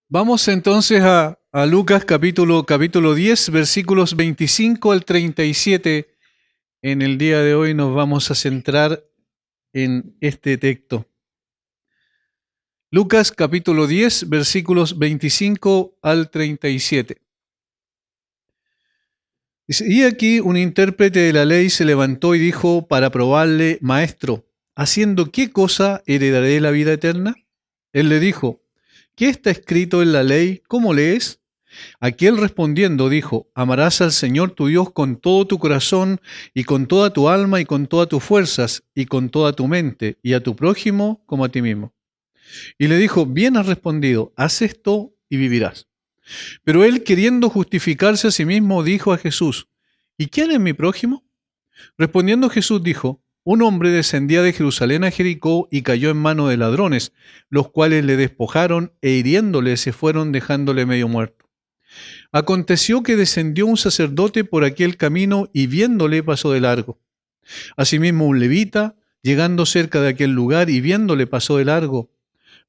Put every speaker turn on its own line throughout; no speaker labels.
Vamos entonces a Lucas capítulo 10, versículos 25 al 37. En el día de hoy nos vamos a centrar en este texto. Lucas capítulo 10, versículos 25 al 37. Dice, y aquí un intérprete de la ley se levantó y dijo para probarle: Maestro, ¿haciendo qué cosa heredaré la vida eterna? Él le dijo: ¿qué está escrito en la ley? ¿Cómo lees? Aquel respondiendo dijo: Amarás al Señor tu Dios con todo tu corazón y con toda tu alma y con todas tus fuerzas y con toda tu mente, y a tu prójimo como a ti mismo. Y le dijo: bien has respondido, haz esto y vivirás. Pero él, queriendo justificarse a sí mismo, dijo a Jesús: ¿y quién es mi prójimo? Respondiendo Jesús dijo: un hombre descendía de Jerusalén a Jericó y cayó en mano de ladrones, los cuales le despojaron e hiriéndole se fueron dejándole medio muerto. Aconteció que descendió un sacerdote por aquel camino y viéndole pasó de largo. Asimismo un levita, llegando cerca de aquel lugar y viéndole pasó de largo.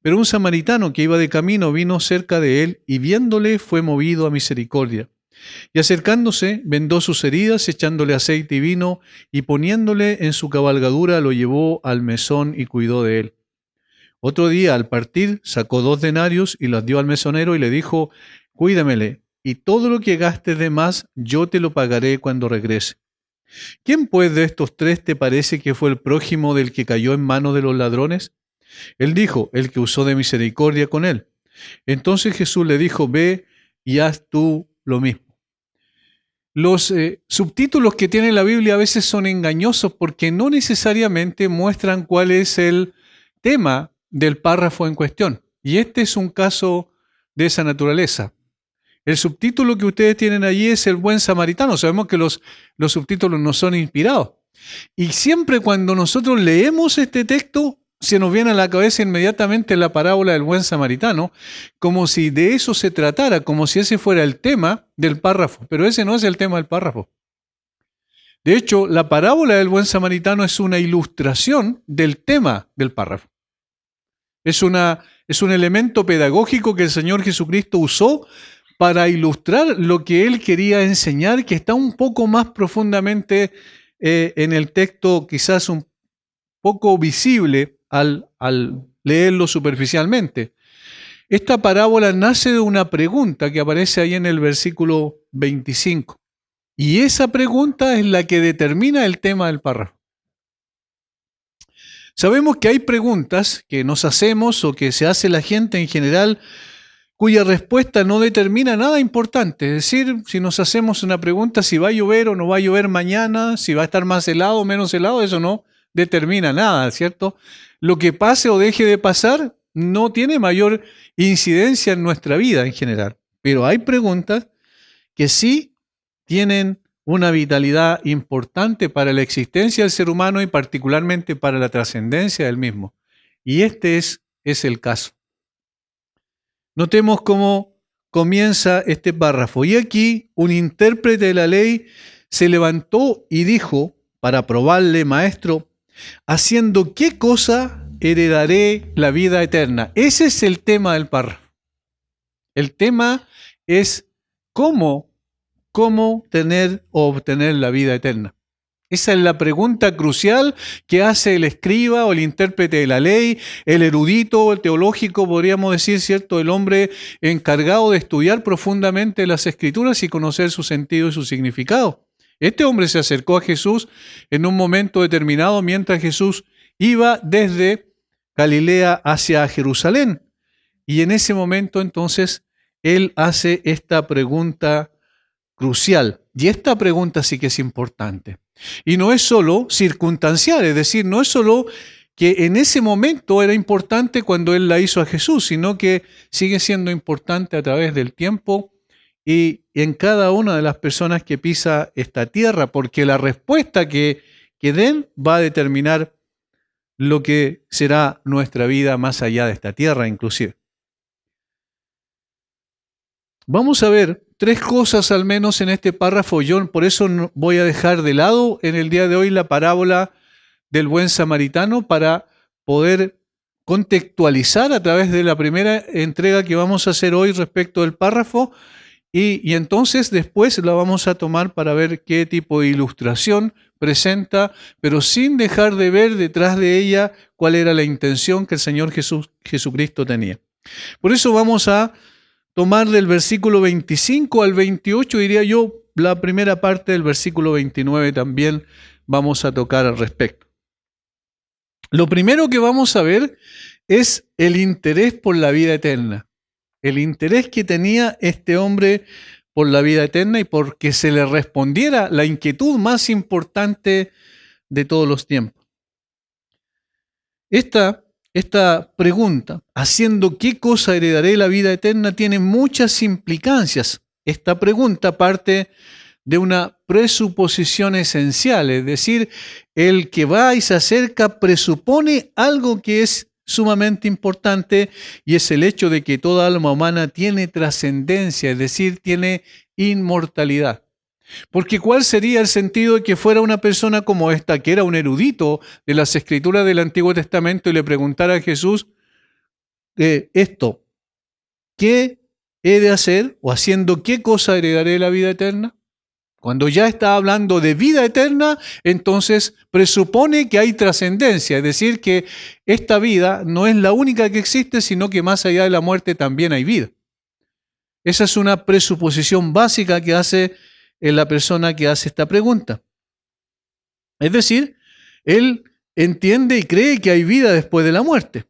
Pero un samaritano que iba de camino vino cerca de él y viéndole fue movido a misericordia. Y acercándose, vendó sus heridas, echándole aceite y vino, y poniéndole en su cabalgadura lo llevó al mesón y cuidó de él. Otro día, al partir, sacó 2 denarios y los dio al mesonero y le dijo: cuídamele, y todo lo que gastes de más yo te lo pagaré cuando regrese. ¿Quién pues de estos 3 te parece que fue el prójimo del que cayó en manos de los ladrones? Él dijo: el que usó de misericordia con él. Entonces Jesús le dijo: ve y haz tú lo mismo. Los subtítulos que tiene la Biblia a veces son engañosos porque no necesariamente muestran cuál es el tema del párrafo en cuestión. Y este es un caso de esa naturaleza. El subtítulo que ustedes tienen allí es el buen samaritano. Sabemos que los subtítulos no son inspirados. Y siempre cuando nosotros leemos este texto, se nos viene a la cabeza inmediatamente la parábola del buen samaritano, como si de eso se tratara, como si ese fuera el tema del párrafo. Pero ese no es el tema del párrafo. De hecho, la parábola del buen samaritano es una ilustración del tema del párrafo. Es un elemento pedagógico que el Señor Jesucristo usó para ilustrar lo que Él quería enseñar, que está un poco más profundamente en el texto, quizás un poco visible al leerlo superficialmente. Esta parábola nace de una pregunta que aparece ahí en el versículo 25. Y esa pregunta es la que determina el tema del párrafo. Sabemos que hay preguntas que nos hacemos o que se hace la gente en general cuya respuesta no determina nada importante. Es decir, si nos hacemos una pregunta si va a llover o no va a llover mañana, si va a estar más helado o menos helado, eso no determina nada, ¿cierto? Lo que pase o deje de pasar no tiene mayor incidencia en nuestra vida en general. Pero hay preguntas que sí tienen una vitalidad importante para la existencia del ser humano y particularmente para la trascendencia del mismo. Y este es el caso. Notemos cómo comienza este párrafo. Y aquí un intérprete de la ley se levantó y dijo, para probarle: maestro, ¿haciendo qué cosa heredaré la vida eterna? Ese es el tema del párrafo. El tema es cómo tener o obtener la vida eterna. Esa es la pregunta crucial que hace el escriba o el intérprete de la ley, el erudito, el teológico, podríamos decir, ¿cierto? El hombre encargado de estudiar profundamente las Escrituras y conocer su sentido y su significado. Este hombre se acercó a Jesús en un momento determinado mientras Jesús iba desde Galilea hacia Jerusalén. Y en ese momento entonces él hace esta pregunta crucial. Y esta pregunta sí que es importante. Y no es solo circunstancial, es decir, no es solo que en ese momento era importante cuando él la hizo a Jesús, sino que sigue siendo importante a través del tiempo y en cada una de las personas que pisa esta tierra, porque la respuesta que den va a determinar lo que será nuestra vida más allá de esta tierra inclusive. Vamos a ver 3 cosas al menos en este párrafo. Yo por eso voy a dejar de lado en el día de hoy la parábola del buen samaritano para poder contextualizar a través de la primera entrega que vamos a hacer hoy respecto del párrafo y entonces después la vamos a tomar para ver qué tipo de ilustración presenta, pero sin dejar de ver detrás de ella cuál era la intención que el Señor Jesucristo tenía. Por eso vamos a tomar del versículo 25 al 28, diría yo, la primera parte del versículo 29 también vamos a tocar al respecto. Lo primero que vamos a ver es el interés por la vida eterna, el interés que tenía este hombre por la vida eterna y por que se le respondiera la inquietud más importante de todos los tiempos. Esta pregunta, haciendo qué cosa heredaré la vida eterna, tiene muchas implicancias. Esta pregunta parte de una presuposición esencial, es decir, el que va y se acerca presupone algo que es sumamente importante y es el hecho de que toda alma humana tiene trascendencia, es decir, tiene inmortalidad. Porque ¿cuál sería el sentido de que fuera una persona como esta, que era un erudito de las escrituras del Antiguo Testamento, y le preguntara a Jesús esto, ¿qué he de hacer o haciendo qué cosa heredaré la vida eterna? Cuando ya está hablando de vida eterna, entonces presupone que hay trascendencia, es decir, que esta vida no es la única que existe, sino que más allá de la muerte también hay vida. Esa es una presuposición básica que hace la persona que hace esta pregunta. Es decir, él entiende y cree que hay vida después de la muerte.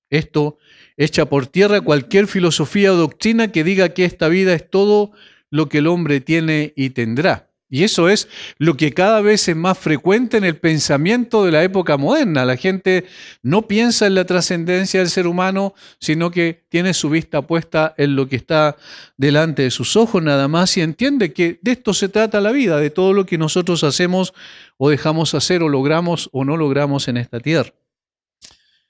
Esto echa por tierra cualquier filosofía o doctrina que diga que esta vida es todo lo que el hombre tiene y tendrá. Y eso es lo que cada vez es más frecuente en el pensamiento de la época moderna. La gente no piensa en la trascendencia del ser humano, sino que tiene su vista puesta en lo que está delante de sus ojos nada más y entiende que de esto se trata la vida, de todo lo que nosotros hacemos o dejamos hacer o logramos o no logramos en esta tierra.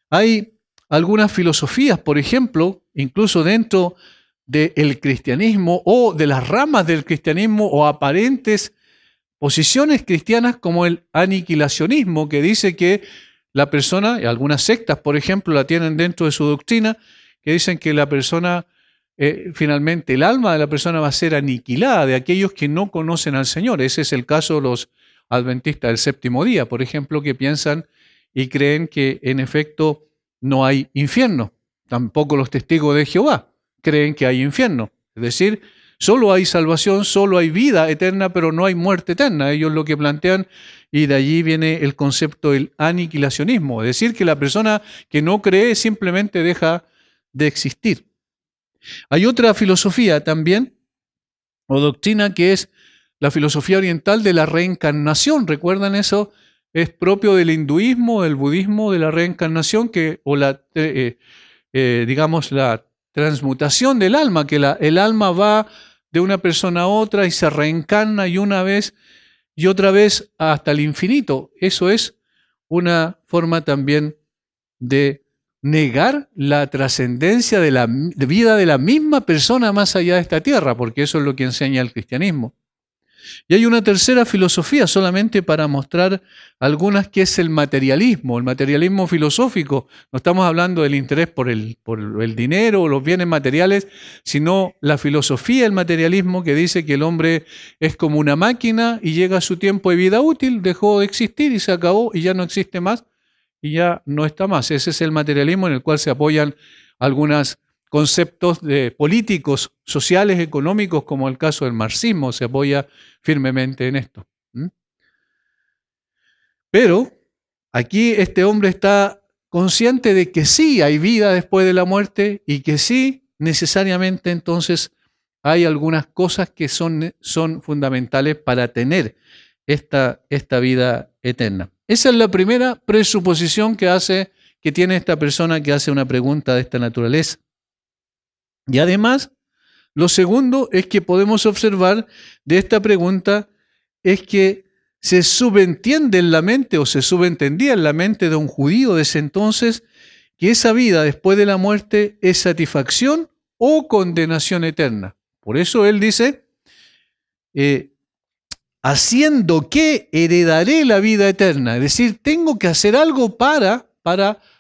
Hay algunas filosofías, por ejemplo, incluso dentro del cristianismo o de las ramas del cristianismo o aparentes posiciones cristianas como el aniquilacionismo, que dice que la persona, algunas sectas, por ejemplo, la tienen dentro de su doctrina, que dicen que la persona, finalmente el alma de la persona va a ser aniquilada de aquellos que no conocen al Señor. Ese es el caso de los adventistas del séptimo día, por ejemplo, que piensan y creen que en efecto no hay infierno. Tampoco los testigos de Jehová creen que hay infierno. Es decir, solo hay salvación, solo hay vida eterna, pero no hay muerte eterna. Ellos lo que plantean, y de allí viene el concepto del aniquilacionismo. Es decir, que la persona que no cree simplemente deja de existir. Hay otra filosofía también, o doctrina, que es la filosofía oriental de la reencarnación. ¿Recuerdan eso? Es propio del hinduismo, del budismo, de la reencarnación, o digamos, la transmutación del alma, que el alma va de una persona a otra y se reencarna y una vez y otra vez hasta el infinito. Eso es una forma también de negar la trascendencia de la vida de la misma persona más allá de esta tierra, porque eso es lo que enseña el cristianismo. Y hay una tercera filosofía, solamente para mostrar algunas, que es el materialismo filosófico. No estamos hablando del interés por el dinero o los bienes materiales, sino la filosofía del materialismo, que dice que el hombre es como una máquina y llega a su tiempo de vida útil, dejó de existir y se acabó y ya no existe más y ya no está más. Ese es el materialismo en el cual se apoyan algunos conceptos de políticos, sociales, económicos, como el caso del marxismo, se apoya firmemente en esto. Pero aquí este hombre está consciente de que sí hay vida después de la muerte y que sí necesariamente entonces hay algunas cosas que son fundamentales para tener esta vida eterna. Esa es la primera presuposición que tiene esta persona que hace una pregunta de esta naturaleza. Y además, lo segundo es que podemos observar de esta pregunta es que se subentiende en la mente o se subentendía en la mente de un judío de ese entonces que esa vida después de la muerte es satisfacción o condenación eterna. Por eso él dice, haciendo que heredaré la vida eterna. Es decir, tengo que hacer algo para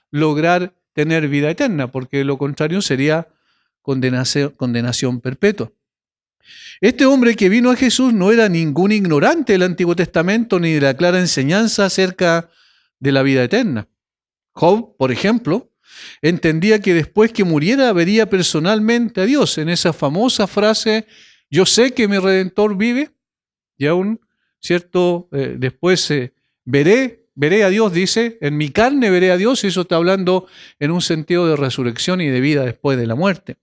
lograr tener vida eterna, porque lo contrario sería condenación perpetua. Este hombre que vino a Jesús no era ningún ignorante del Antiguo Testamento ni de la clara enseñanza acerca de la vida eterna. Job, por ejemplo, entendía que después que muriera vería personalmente a Dios. En esa famosa frase, yo sé que mi Redentor vive, y aún, ¿cierto? Después veré a Dios, dice, en mi carne veré a Dios, y eso está hablando en un sentido de resurrección y de vida después de la muerte.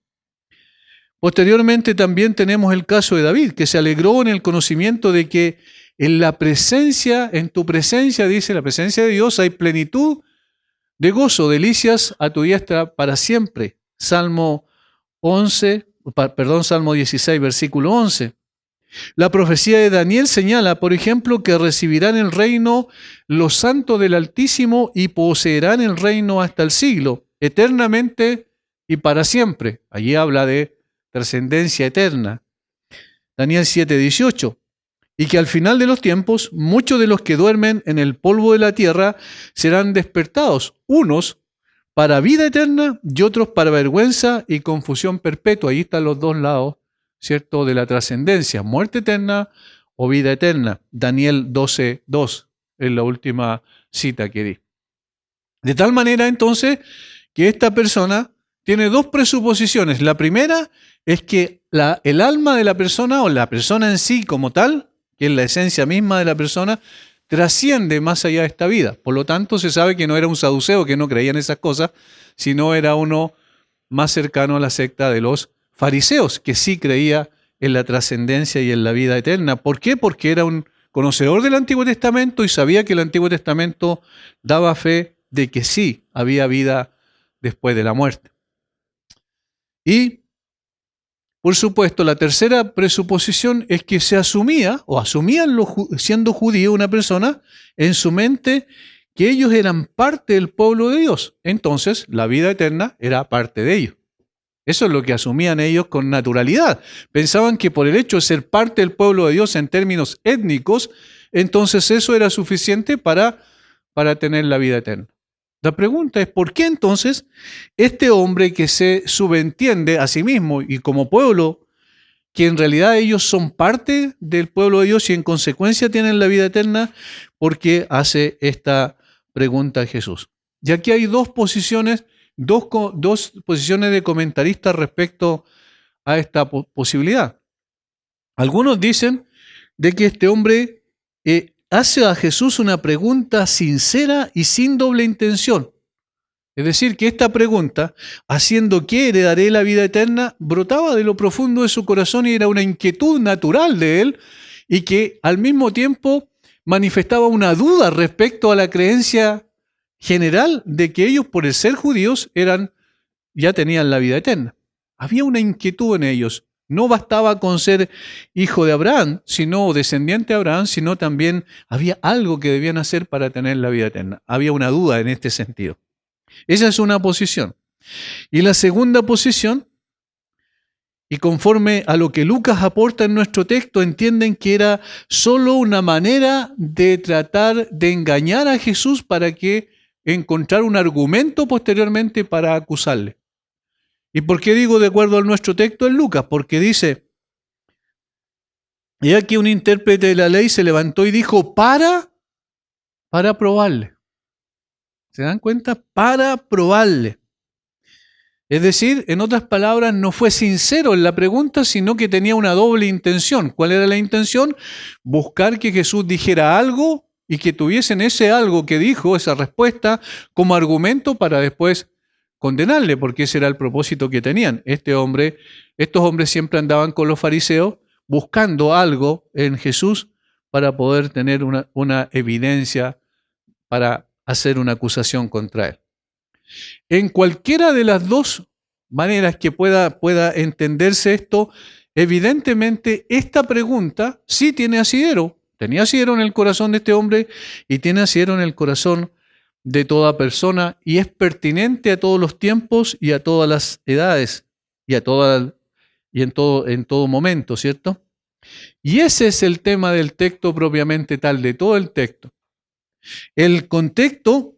Posteriormente también tenemos el caso de David, que se alegró en el conocimiento de que en tu presencia, dice, la presencia de Dios, hay plenitud de gozo, delicias a tu diestra para siempre. Salmo 16, versículo 11. La profecía de Daniel señala, por ejemplo, que recibirán el reino los santos del Altísimo y poseerán el reino hasta el siglo, eternamente y para siempre. Allí habla de trascendencia eterna. Daniel 7:18. Y que al final de los tiempos, muchos de los que duermen en el polvo de la tierra serán despertados, unos para vida eterna y otros para vergüenza y confusión perpetua. Ahí están los dos lados, ¿cierto?, de la trascendencia, muerte eterna o vida eterna. Daniel 12:2 es la última cita que di. De tal manera, entonces, que esta persona tiene dos presuposiciones. La primera es que el alma de la persona o la persona en sí como tal, que es la esencia misma de la persona, trasciende más allá de esta vida. Por lo tanto, se sabe que no era un saduceo que no creía en esas cosas, sino era uno más cercano a la secta de los fariseos, que sí creía en la trascendencia y en la vida eterna. ¿Por qué? Porque era un conocedor del Antiguo Testamento y sabía que el Antiguo Testamento daba fe de que sí había vida después de la muerte. Y, por supuesto, la tercera presuposición es que se asumían siendo judío una persona, en su mente, que ellos eran parte del pueblo de Dios. Entonces, la vida eterna era parte de ellos. Eso es lo que asumían ellos con naturalidad. Pensaban que por el hecho de ser parte del pueblo de Dios en términos étnicos, entonces eso era suficiente para tener la vida eterna. La pregunta es, ¿por qué entonces este hombre que se subentiende a sí mismo y como pueblo, que en realidad ellos son parte del pueblo de Dios y en consecuencia tienen la vida eterna, por qué hace esta pregunta a Jesús? Y aquí hay dos posiciones de comentaristas respecto a esta posibilidad. Algunos dicen de que este hombre hace a Jesús una pregunta sincera y sin doble intención. Es decir, que esta pregunta, haciendo que heredaré la vida eterna, brotaba de lo profundo de su corazón y era una inquietud natural de él y que al mismo tiempo manifestaba una duda respecto a la creencia general de que ellos, por el ser judíos, ya tenían la vida eterna. Había una inquietud en ellos. No bastaba con ser hijo de Abraham, sino descendiente de Abraham, sino también había algo que debían hacer para tener la vida eterna. Había una duda en este sentido. Esa es una posición. Y la segunda posición, y conforme a lo que Lucas aporta en nuestro texto, entienden que era solo una manera de tratar de engañar a Jesús para que encontrar un argumento posteriormente para acusarle. ¿Y por qué digo de acuerdo a nuestro texto en Lucas? Porque dice, y aquí un intérprete de la ley se levantó y dijo, para probarle. ¿Se dan cuenta? Para probarle. Es decir, en otras palabras, no fue sincero en la pregunta, sino que tenía una doble intención. ¿Cuál era la intención? Buscar que Jesús dijera algo y que tuviesen ese algo que dijo, esa respuesta, como argumento para después condenarle, porque ese era el propósito que tenían. Estos hombres siempre andaban con los fariseos buscando algo en Jesús para poder tener una evidencia para hacer una acusación contra él. En cualquiera de las dos maneras que pueda entenderse esto, evidentemente esta pregunta sí tiene asidero. Tenía asidero en el corazón de este hombre y tiene asidero en el corazón de toda persona y es pertinente a todos los tiempos y a todas las edades y en todo momento, ¿cierto? Y ese es el tema del texto propiamente tal, de todo el texto. El contexto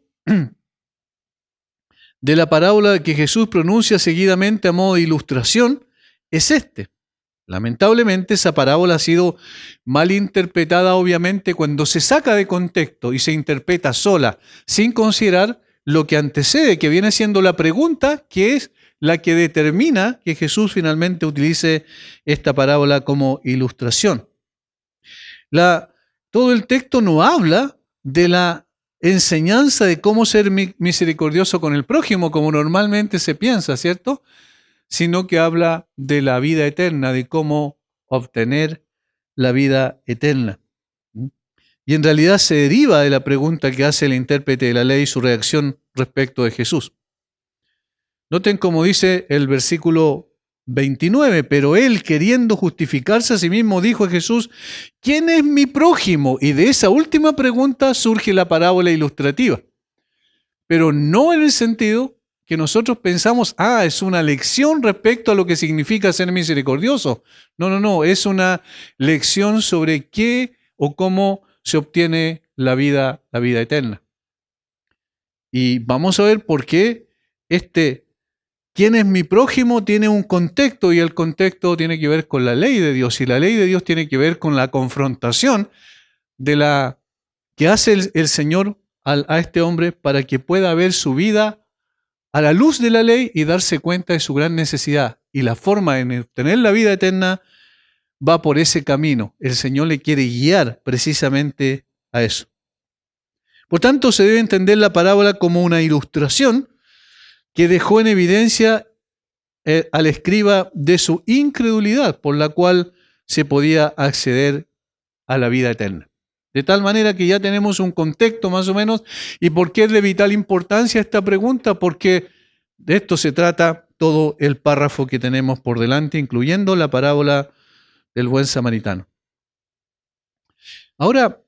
de la parábola que Jesús pronuncia seguidamente a modo de ilustración es este. Lamentablemente, esa parábola ha sido mal interpretada, obviamente, cuando se saca de contexto y se interpreta sola, sin considerar lo que antecede, que viene siendo la pregunta, que es la que determina que Jesús finalmente utilice esta parábola como ilustración. Todo el texto no habla de la enseñanza de cómo ser misericordioso con el prójimo, como normalmente se piensa, ¿cierto? Sino que habla de la vida eterna, de cómo obtener la vida eterna. Y en realidad se deriva de la pregunta que hace el intérprete de la ley y su reacción respecto de Jesús. Noten cómo dice el versículo 29, pero él, queriendo justificarse a sí mismo, dijo a Jesús, ¿quién es mi prójimo? Y de esa última pregunta surge la parábola ilustrativa. Pero no en el sentido que nosotros pensamos, es una lección respecto a lo que significa ser misericordioso. No, es una lección sobre qué o cómo se obtiene la vida eterna. Y vamos a ver por qué ¿quién es mi prójimo? Tiene un contexto y el contexto tiene que ver con la ley de Dios y la ley de Dios tiene que ver con la confrontación que hace el Señor a este hombre para que pueda ver su vida a la luz de la ley y darse cuenta de su gran necesidad. Y la forma de obtener la vida eterna va por ese camino. El Señor le quiere guiar precisamente a eso. Por tanto, se debe entender la parábola como una ilustración que dejó en evidencia al escriba de su incredulidad, por la cual se podía acceder a la vida eterna. De tal manera que ya tenemos un contexto más o menos. ¿Y por qué es de vital importancia esta pregunta? Porque de esto se trata todo el párrafo que tenemos por delante, incluyendo la parábola del buen samaritano. Ahora,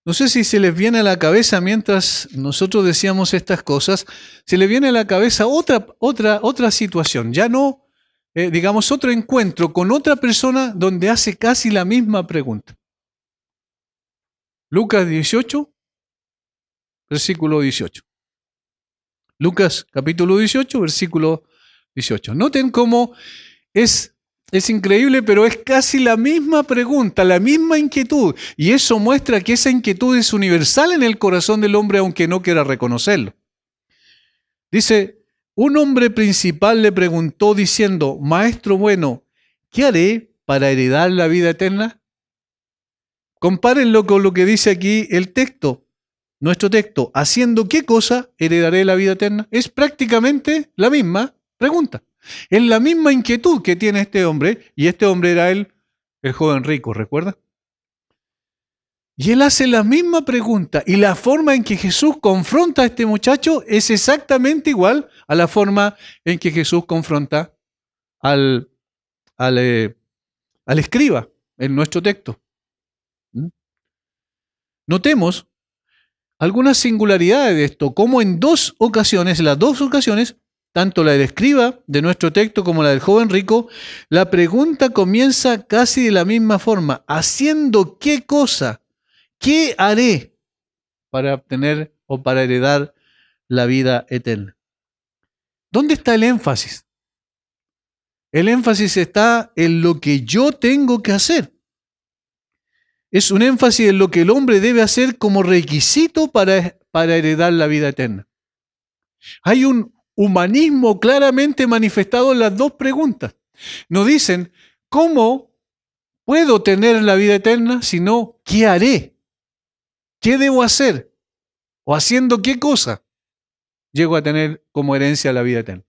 no sé si se les viene a la cabeza mientras nosotros decíamos estas cosas, se les viene a la cabeza otra situación, ya no, digamos, otro encuentro con otra persona donde hace casi la misma pregunta. Lucas 18, versículo 18. Lucas capítulo 18, versículo 18. Noten cómo es increíble, pero es casi la misma pregunta, la misma inquietud. Y eso muestra que esa inquietud es universal en el corazón del hombre, aunque no quiera reconocerlo. Dice, un hombre principal le preguntó diciendo, Maestro bueno, ¿qué haré para heredar la vida eterna? Compárenlo con lo que dice aquí el texto, nuestro texto. ¿Haciendo qué cosa heredaré la vida eterna? Es prácticamente la misma pregunta. Es la misma inquietud que tiene este hombre, y este hombre era el joven rico, ¿recuerda? Y él hace la misma pregunta, y la forma en que Jesús confronta a este muchacho es exactamente igual a la forma en que Jesús confronta al escriba en nuestro texto. Notemos algunas singularidades de esto, como en las dos ocasiones, tanto la del escriba de nuestro texto como la del joven rico, la pregunta comienza casi de la misma forma. ¿Haciendo qué cosa? ¿Qué haré para obtener o para heredar la vida eterna? ¿Dónde está el énfasis? El énfasis está en lo que yo tengo que hacer. Es un énfasis en lo que el hombre debe hacer como requisito para heredar la vida eterna. Hay un humanismo claramente manifestado en las dos preguntas. No dicen, ¿cómo puedo tener la vida eterna? Sino, ¿qué haré? ¿Qué debo hacer? ¿O haciendo qué cosa llego a tener como herencia la vida eterna?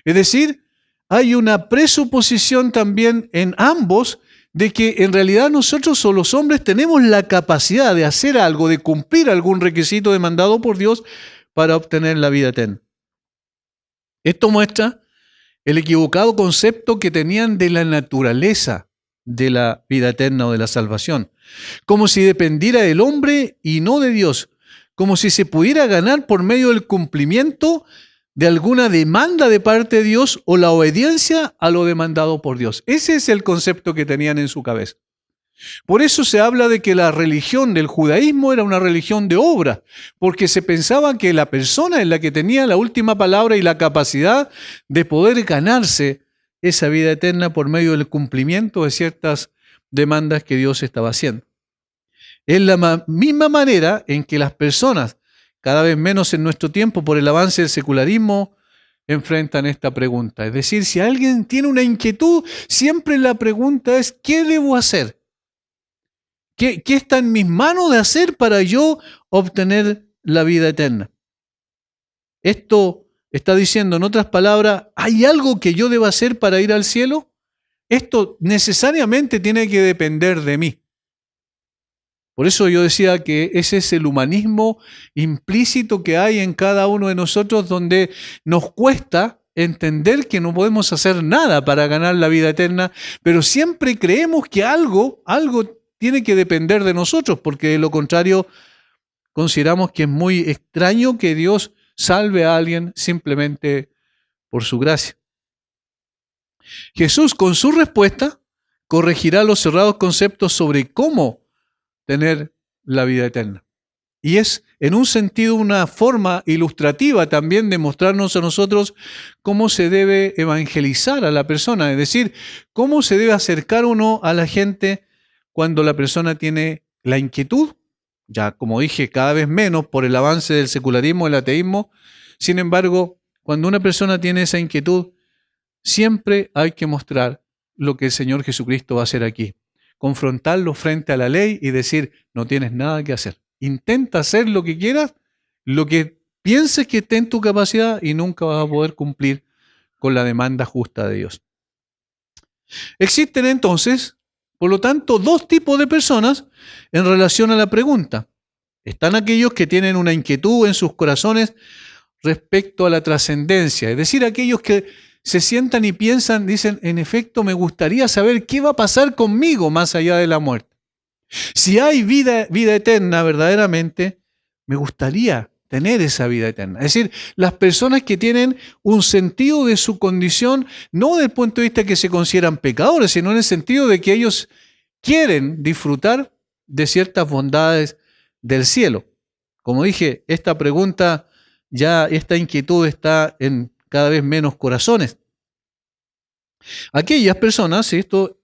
Es decir, hay una presuposición también en ambos de que en realidad nosotros o los hombres tenemos la capacidad de hacer algo, de cumplir algún requisito demandado por Dios para obtener la vida eterna. Esto muestra el equivocado concepto que tenían de la naturaleza de la vida eterna o de la salvación, como si dependiera del hombre y no de Dios, como si se pudiera ganar por medio del cumplimiento de alguna demanda de parte de Dios o la obediencia a lo demandado por Dios. Ese es el concepto que tenían en su cabeza. Por eso se habla de que la religión del judaísmo era una religión de obra, porque se pensaba que la persona es la que tenía la última palabra y la capacidad de poder ganarse esa vida eterna por medio del cumplimiento de ciertas demandas que Dios estaba haciendo. Es la misma manera en que las personas, cada vez menos en nuestro tiempo por el avance del secularismo, enfrentan esta pregunta. Es decir, si alguien tiene una inquietud, siempre la pregunta es, ¿qué debo hacer? ¿Qué está en mis manos de hacer para yo obtener la vida eterna? Esto está diciendo, en otras palabras, ¿hay algo que yo deba hacer para ir al cielo? Esto necesariamente tiene que depender de mí. Por eso yo decía que ese es el humanismo implícito que hay en cada uno de nosotros, donde nos cuesta entender que no podemos hacer nada para ganar la vida eterna, pero siempre creemos que algo tiene que depender de nosotros, porque de lo contrario consideramos que es muy extraño que Dios salve a alguien simplemente por su gracia. Jesús, con su respuesta, corregirá los cerrados conceptos sobre cómo tener la vida eterna. Y es, en un sentido, una forma ilustrativa también de mostrarnos a nosotros cómo se debe evangelizar a la persona, es decir, cómo se debe acercar uno a la gente cuando la persona tiene la inquietud, ya como dije, cada vez menos por el avance del secularismo, el ateísmo. Sin embargo, cuando una persona tiene esa inquietud, siempre hay que mostrar lo que el Señor Jesucristo va a hacer aquí. Confrontarlo frente a la ley y decir, no tienes nada que hacer. Intenta hacer lo que quieras, lo que pienses que esté en tu capacidad y nunca vas a poder cumplir con la demanda justa de Dios. Existen entonces, por lo tanto, dos tipos de personas en relación a la pregunta. Están aquellos que tienen una inquietud en sus corazones respecto a la trascendencia, es decir, aquellos que se sientan y piensan, dicen, en efecto, me gustaría saber qué va a pasar conmigo más allá de la muerte. Si hay vida eterna verdaderamente, me gustaría tener esa vida eterna. Es decir, las personas que tienen un sentido de su condición, no desde el punto de vista que se consideran pecadores, sino en el sentido de que ellos quieren disfrutar de ciertas bondades del cielo. Como dije, esta pregunta, esta inquietud está en cada vez menos corazones. Aquellas personas, esto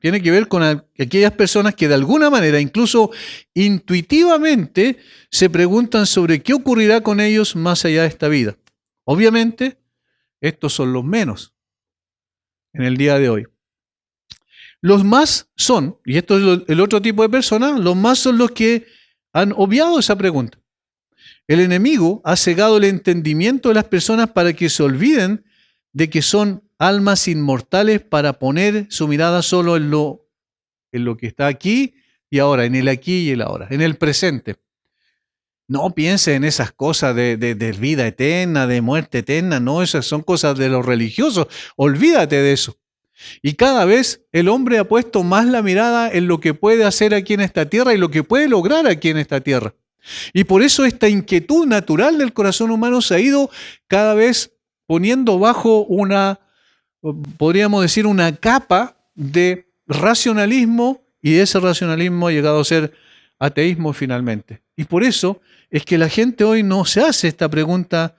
tiene que ver con aquellas personas que de alguna manera, incluso intuitivamente, se preguntan sobre qué ocurrirá con ellos más allá de esta vida. Obviamente, estos son los menos en el día de hoy. Los más son, y esto es el otro tipo de personas, los más son los que han obviado esa pregunta. El enemigo ha cegado el entendimiento de las personas para que se olviden de que son almas inmortales, para poner su mirada solo en lo que está aquí y ahora, en el aquí y el ahora, en el presente. No piense en esas cosas de vida eterna, de muerte eterna, no, esas son cosas de los religiosos, olvídate de eso. Y cada vez el hombre ha puesto más la mirada en lo que puede hacer aquí en esta tierra y lo que puede lograr aquí en esta tierra. Y por eso esta inquietud natural del corazón humano se ha ido cada vez poniendo bajo podríamos decir, una capa de racionalismo, y ese racionalismo ha llegado a ser ateísmo finalmente. Y por eso es que la gente hoy no se hace esta pregunta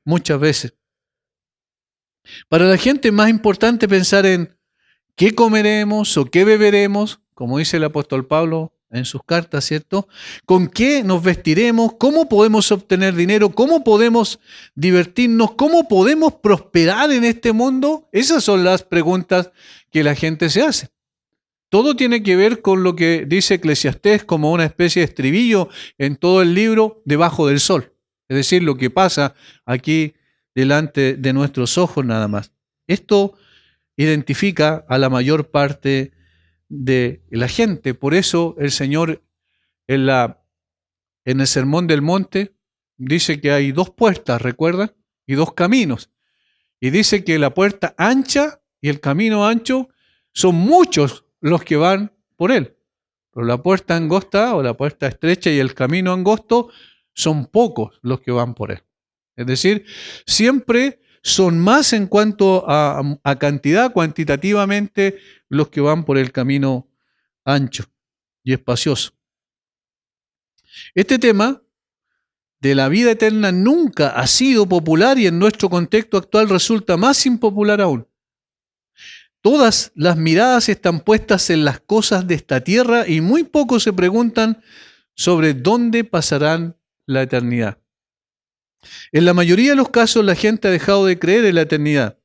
muchas veces. Para la gente es más importante pensar en qué comeremos o qué beberemos, como dice el apóstol Pablo en sus cartas, ¿cierto? ¿Con qué nos vestiremos? ¿Cómo podemos obtener dinero? ¿Cómo podemos divertirnos? ¿Cómo podemos prosperar en este mundo? Esas son las preguntas que la gente se hace. Todo tiene que ver con lo que dice Eclesiastés como una especie de estribillo en todo el libro, debajo del sol. Es decir, lo que pasa aquí delante de nuestros ojos nada más. Esto identifica a la mayor parte de la gente. Por eso el Señor en el Sermón del Monte dice que hay dos puertas, ¿recuerdan? Y dos caminos. Y dice que la puerta ancha y el camino ancho son muchos los que van por él. Pero la puerta angosta o la puerta estrecha y el camino angosto son pocos los que van por él. Es decir, siempre son más en cuanto a cantidad, cuantitativamente, los que van por el camino ancho y espacioso. Este tema de la vida eterna nunca ha sido popular y en nuestro contexto actual resulta más impopular aún. Todas las miradas están puestas en las cosas de esta tierra y muy pocos se preguntan sobre dónde pasarán la eternidad. En la mayoría de los casos la gente ha dejado de creer en la eternidad.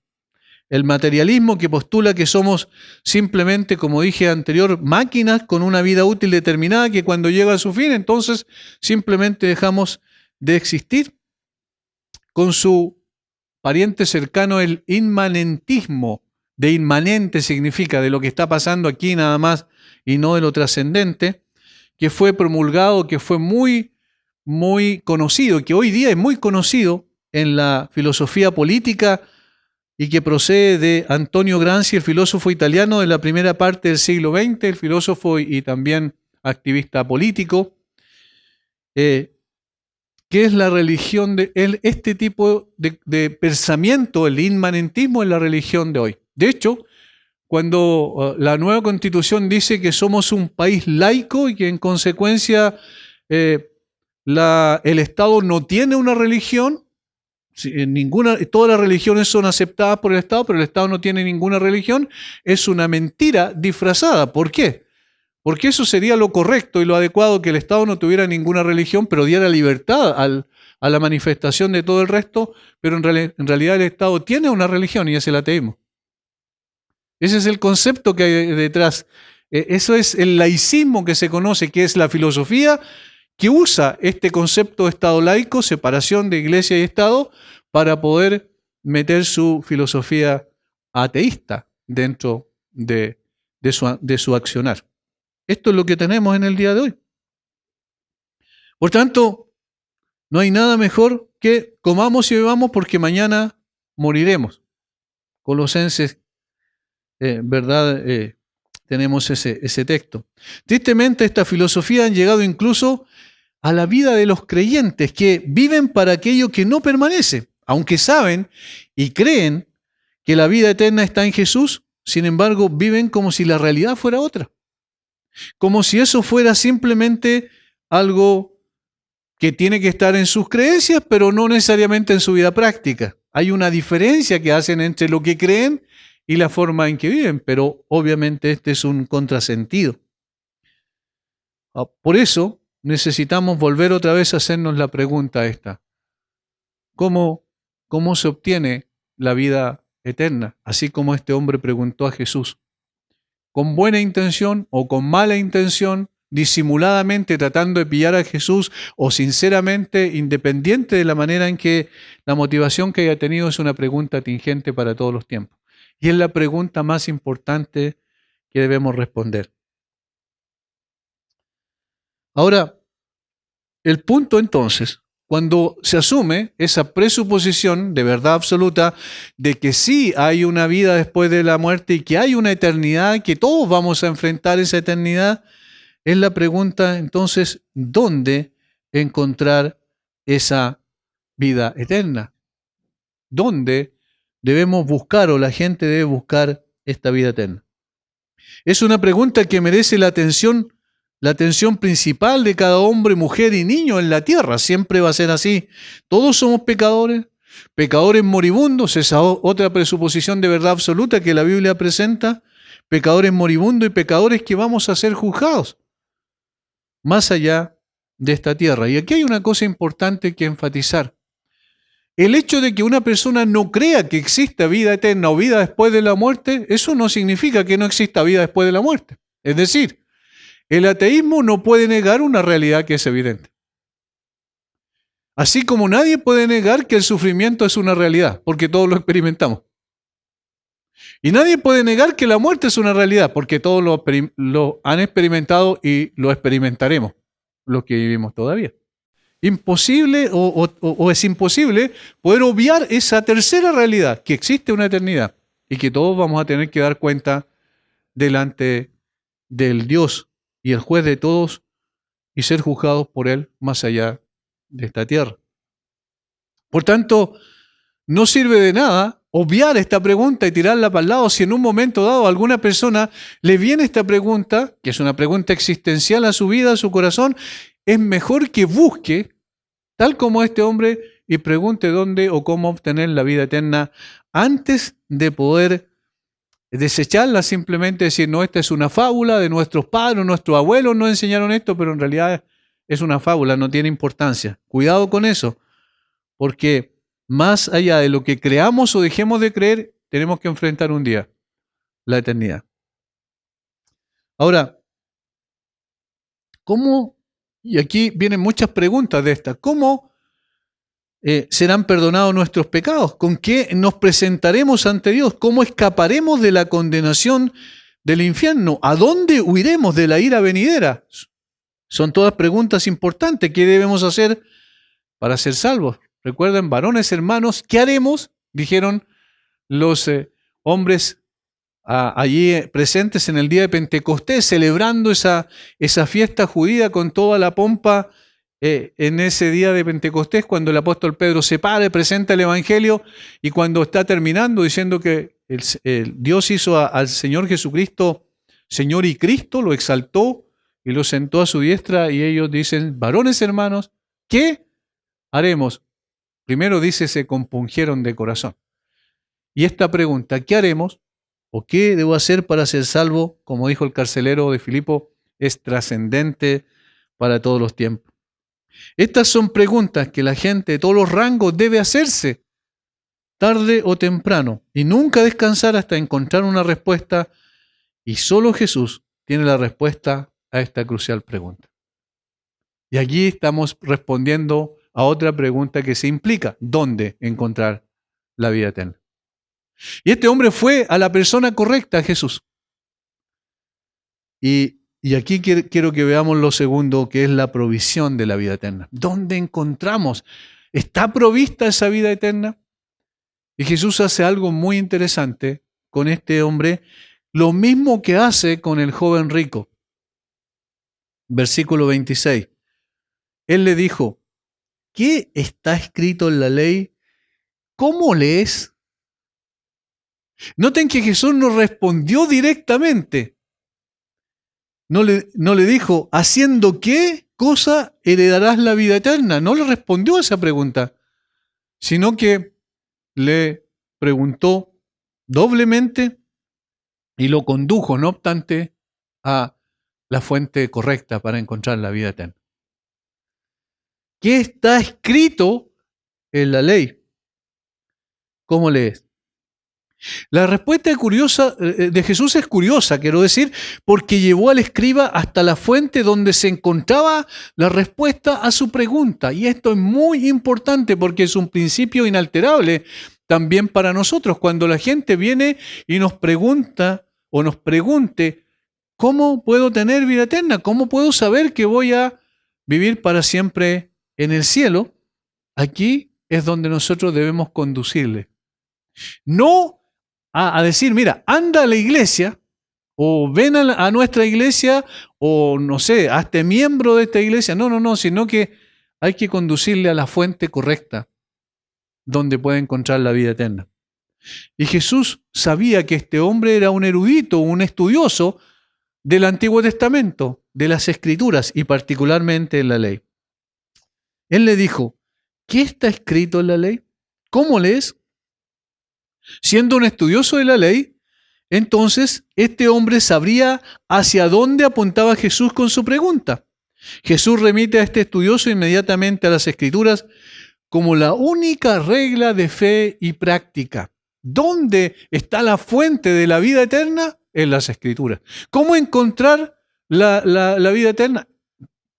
El materialismo que postula que somos simplemente, como dije anterior, máquinas con una vida útil determinada que cuando llega a su fin, entonces simplemente dejamos de existir. Con su pariente cercano, el inmanentismo, de inmanente significa de lo que está pasando aquí nada más y no de lo trascendente, que fue promulgado, que fue muy conocido, que hoy día es muy conocido en la filosofía política y que procede de Antonio Gramsci, el filósofo italiano de la primera parte del siglo XX, el filósofo y también activista político, que es la religión de este tipo de pensamiento, el inmanentismo es la religión de hoy. De hecho, cuando la nueva Constitución dice que somos un país laico y que en consecuencia el Estado no tiene una religión, todas las religiones son aceptadas por el Estado, pero el Estado no tiene ninguna religión, es una mentira disfrazada. ¿Por qué? Porque eso sería lo correcto y lo adecuado, que el Estado no tuviera ninguna religión, pero diera libertad a la manifestación de todo el resto, pero en realidad el Estado tiene una religión y es el ateísmo. Ese es el concepto que hay detrás. Eso es el laicismo que se conoce, que es la filosofía que usa este concepto de Estado laico, separación de Iglesia y Estado, para poder meter su filosofía ateísta dentro de su accionar. Esto es lo que tenemos en el día de hoy. Por tanto, no hay nada mejor que comamos y bebamos porque mañana moriremos. Colosenses, ¿verdad? Tenemos ese texto. Tristemente, esta filosofía han llegado incluso a la vida de los creyentes que viven para aquello que no permanece, aunque saben y creen que la vida eterna está en Jesús, sin embargo viven como si la realidad fuera otra, como si eso fuera simplemente algo que tiene que estar en sus creencias, pero no necesariamente en su vida práctica. Hay una diferencia que hacen entre lo que creen y la forma en que viven, pero obviamente este es un contrasentido. Por eso necesitamos volver otra vez a hacernos la pregunta esta. ¿Cómo se obtiene la vida eterna? Así como este hombre preguntó a Jesús. ¿Con buena intención o con mala intención? Disimuladamente tratando de pillar a Jesús o sinceramente, independiente de la manera en que la motivación que haya tenido, es una pregunta tingente para todos los tiempos. Y es la pregunta más importante que debemos responder. Ahora, el punto entonces, cuando se asume esa presuposición de verdad absoluta de que sí hay una vida después de la muerte y que hay una eternidad, que todos vamos a enfrentar esa eternidad, es la pregunta entonces, ¿dónde encontrar esa vida eterna? ¿Dónde debemos buscar o la gente debe buscar esta vida eterna? Es una pregunta que merece la atención principal de cada hombre, mujer y niño en la tierra. Siempre va a ser así. Todos somos pecadores, pecadores moribundos, esa otra presuposición de verdad absoluta que la Biblia presenta, pecadores moribundos y pecadores que vamos a ser juzgados más allá de esta tierra. Y aquí hay una cosa importante que enfatizar. El hecho de que una persona no crea que exista vida eterna o vida después de la muerte, eso no significa que no exista vida después de la muerte. Es decir, el ateísmo no puede negar una realidad que es evidente. Así como nadie puede negar que el sufrimiento es una realidad, porque todos lo experimentamos. Y nadie puede negar que la muerte es una realidad, porque todos lo han experimentado y lo experimentaremos, los que vivimos todavía. Imposible o es imposible poder obviar esa tercera realidad, que existe una eternidad y que todos vamos a tener que dar cuenta delante del Dios y el juez de todos y ser juzgados por Él más allá de esta tierra. Por tanto, no sirve de nada obviar esta pregunta y tirarla para el lado. Si en un momento dado a alguna persona le viene esta pregunta, que es una pregunta existencial a su vida, a su corazón, es mejor que busque, tal como este hombre, y pregunte dónde o cómo obtener la vida eterna antes de poder desecharla, simplemente decir, no, esta es una fábula de nuestros padres, nuestros abuelos nos enseñaron esto, pero en realidad es una fábula, no tiene importancia. Cuidado con eso, porque más allá de lo que creamos o dejemos de creer, tenemos que enfrentar un día la eternidad. Ahora, ¿cómo? Y aquí vienen muchas preguntas de estas. ¿Cómo serán perdonados nuestros pecados? ¿Con qué nos presentaremos ante Dios? ¿Cómo escaparemos de la condenación del infierno? ¿A dónde huiremos de la ira venidera? Son todas preguntas importantes. ¿Qué debemos hacer para ser salvos? Recuerden, varones hermanos, ¿qué haremos? Dijeron los hombres allí presentes en el día de Pentecostés, celebrando esa fiesta judía con toda la pompa en ese día de Pentecostés, cuando el apóstol Pedro se para y presenta el Evangelio, y cuando está terminando diciendo que Dios hizo al Señor Jesucristo Señor y Cristo, lo exaltó y lo sentó a su diestra, y ellos dicen, varones hermanos, ¿qué haremos? Primero dice, se compungieron de corazón. Y esta pregunta, ¿qué haremos? ¿O qué debo hacer para ser salvo? Como dijo el carcelero de Filipo, es trascendente para todos los tiempos. Estas son preguntas que la gente de todos los rangos debe hacerse tarde o temprano y nunca descansar hasta encontrar una respuesta, y solo Jesús tiene la respuesta a esta crucial pregunta. Y aquí estamos respondiendo a otra pregunta que se implica, ¿dónde encontrar la vida eterna? Y este hombre fue a la persona correcta, a Jesús. Y aquí quiero que veamos lo segundo, que es la provisión de la vida eterna. ¿Dónde encontramos? ¿Está provista esa vida eterna? Y Jesús hace algo muy interesante con este hombre, lo mismo que hace con el joven rico. Versículo 26. Él le dijo, ¿qué está escrito en la ley? ¿Cómo lees? Noten que Jesús no respondió directamente. No le dijo, ¿haciendo qué cosa heredarás la vida eterna? No le respondió a esa pregunta, sino que le preguntó doblemente y lo condujo, no obstante, a la fuente correcta para encontrar la vida eterna. ¿Qué está escrito en la ley? ¿Cómo lees? La respuesta de Jesús es curiosa, quiero decir, porque llevó al escriba hasta la fuente donde se encontraba la respuesta a su pregunta. Y esto es muy importante porque es un principio inalterable también para nosotros. Cuando la gente viene y nos pregunta o nos pregunte, ¿cómo puedo tener vida eterna? ¿Cómo puedo saber que voy a vivir para siempre en el cielo? Aquí es donde nosotros debemos conducirle. No a decir, mira, anda a la iglesia, o ven a nuestra iglesia, o no sé, hazte miembro de esta iglesia. No, sino que hay que conducirle a la fuente correcta, donde puede encontrar la vida eterna. Y Jesús sabía que este hombre era un erudito, un estudioso del Antiguo Testamento, de las Escrituras, y particularmente en la ley. Él le dijo, ¿qué está escrito en la ley? ¿Cómo lees? Siendo un estudioso de la ley, entonces este hombre sabría hacia dónde apuntaba Jesús con su pregunta. Jesús remite a este estudioso inmediatamente a las Escrituras como la única regla de fe y práctica. ¿Dónde está la fuente de la vida eterna? En las Escrituras. ¿Cómo encontrar la vida eterna?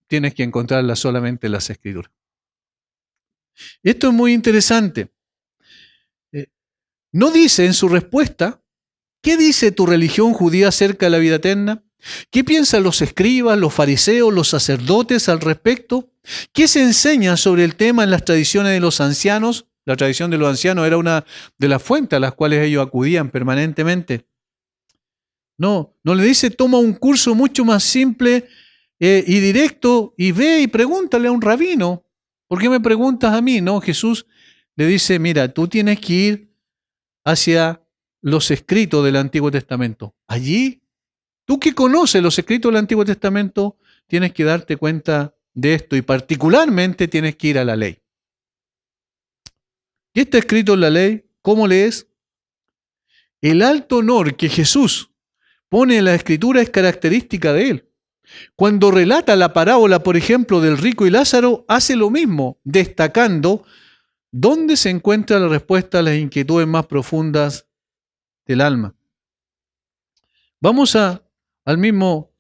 Tienes que encontrarla solamente en las Escrituras. Esto es muy interesante. No dice en su respuesta, ¿qué dice tu religión judía acerca de la vida eterna? ¿Qué piensan los escribas, los fariseos, los sacerdotes al respecto? ¿Qué se enseña sobre el tema en las tradiciones de los ancianos? La tradición de los ancianos era una de las fuentes a las cuales ellos acudían permanentemente. No le dice, toma un curso mucho más simple y directo y ve y pregúntale a un rabino. ¿Por qué me preguntas a mí? No, Jesús le dice, mira, tú tienes que ir hacia los escritos del Antiguo Testamento. Allí, tú que conoces los escritos del Antiguo Testamento, tienes que darte cuenta de esto y particularmente tienes que ir a la ley. ¿Qué está escrito en la ley? ¿Cómo lees? El alto honor que Jesús pone en la Escritura es característica de él. Cuando relata la parábola, por ejemplo, del rico y Lázaro, hace lo mismo, destacando dónde se encuentra la respuesta a las inquietudes más profundas del alma. Vamos al mismo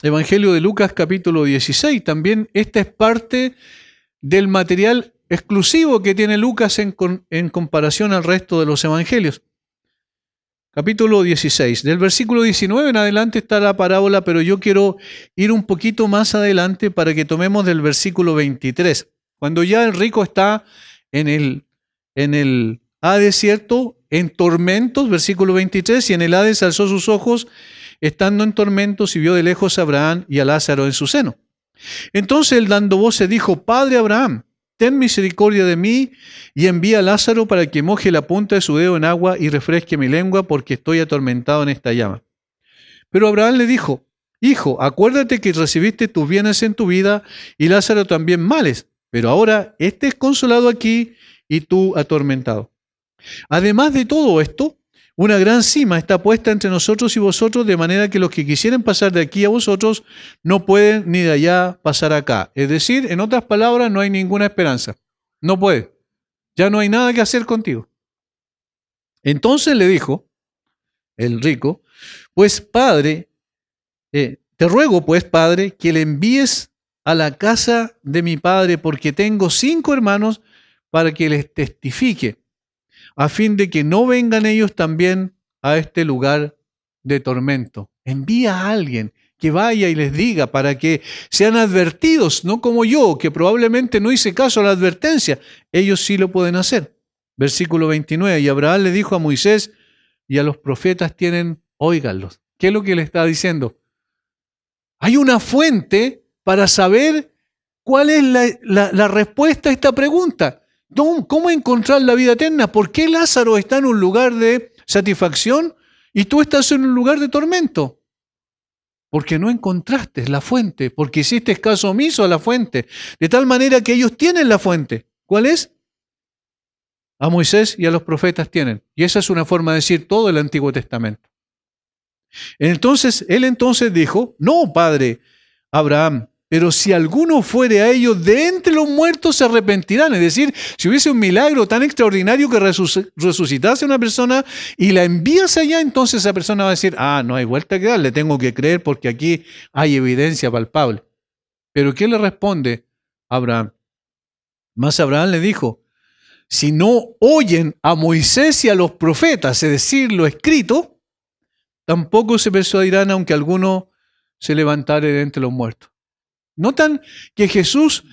Evangelio de Lucas capítulo 16. También esta es parte del material exclusivo que tiene Lucas en comparación al resto de los evangelios. Capítulo 16. Del versículo 19 en adelante está la parábola, pero yo quiero ir un poquito más adelante para que tomemos del versículo 23. Cuando ya el rico está en el Hades, ¿cierto? En tormentos, versículo 23, y en el Hades alzó sus ojos, estando en tormentos, y vio de lejos a Abraham y a Lázaro en su seno. Entonces él dando voces dijo: Padre Abraham, ten misericordia de mí y envía a Lázaro para que moje la punta de su dedo en agua y refresque mi lengua, porque estoy atormentado en esta llama. Pero Abraham le dijo: Hijo, acuérdate que recibiste tus bienes en tu vida y Lázaro también males, pero ahora este es consolado aquí y tú atormentado. Además de todo esto, una gran cima está puesta entre nosotros y vosotros, de manera que los que quisieren pasar de aquí a vosotros no pueden ni de allá pasar acá. Es decir, en otras palabras, no hay ninguna esperanza. No puede. Ya no hay nada que hacer contigo. Entonces le dijo el rico: pues Padre, te ruego pues Padre, que le envíes a la casa de mi padre, porque tengo 5 hermanos, para que les testifique, a fin de que no vengan ellos también a este lugar de tormento. Envía a alguien que vaya y les diga, para que sean advertidos, no como yo, que probablemente no hice caso a la advertencia. Ellos sí lo pueden hacer. Versículo 29, y Abraham le dijo a Moisés y a los profetas óiganlos. ¿Qué es lo que le está diciendo? Hay una fuente para saber cuál es la respuesta a esta pregunta. ¿Cómo encontrar la vida eterna? ¿Por qué Lázaro está en un lugar de satisfacción y tú estás en un lugar de tormento? Porque no encontraste la fuente, porque hiciste caso omiso a la fuente, de tal manera que ellos tienen la fuente. ¿Cuál es? A Moisés y a los profetas tienen. Y esa es una forma de decir todo el Antiguo Testamento. Entonces, él dijo: no, padre Abraham, pero si alguno fuere a ellos de entre los muertos, se arrepentirán. Es decir, si hubiese un milagro tan extraordinario que resucitase a una persona y la envías allá, entonces esa persona va a decir: no hay vuelta que darle, tengo que creer porque aquí hay evidencia palpable. Pero ¿qué le responde Abraham? Más Abraham le dijo: si no oyen a Moisés y a los profetas, es decir, lo escrito, tampoco se persuadirán aunque alguno se levantare de entre los muertos. Notan que Jesús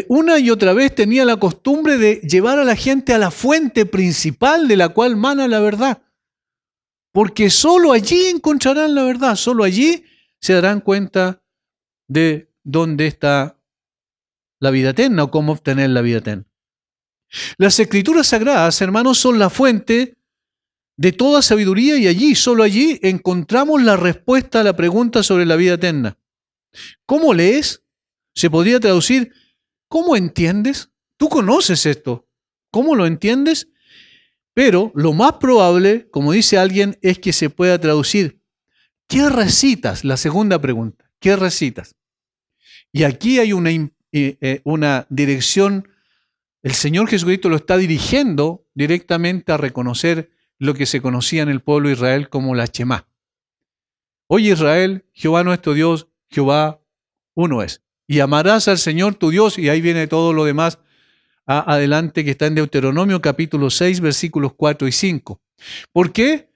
una y otra vez tenía la costumbre de llevar a la gente a la fuente principal de la cual mana la verdad. Porque solo allí encontrarán la verdad, solo allí se darán cuenta de dónde está la vida eterna o cómo obtener la vida eterna. Las Escrituras Sagradas, hermanos, son la fuente de toda sabiduría y allí, solo allí, encontramos la respuesta a la pregunta sobre la vida eterna. ¿Cómo lees? Se podría traducir: ¿cómo entiendes? Tú conoces esto. ¿Cómo lo entiendes? Pero lo más probable, como dice alguien, es que se pueda traducir: ¿qué recitas? La segunda pregunta. ¿Qué recitas? Y aquí hay una dirección. El Señor Jesucristo lo está dirigiendo directamente a reconocer lo que se conocía en el pueblo de Israel como la Shemá. Oye Israel, Jehová nuestro Dios, Jehová uno es. Y amarás al Señor tu Dios, y ahí viene todo lo demás adelante que está en Deuteronomio capítulo 6, versículos 4 y 5. ¿Por qué?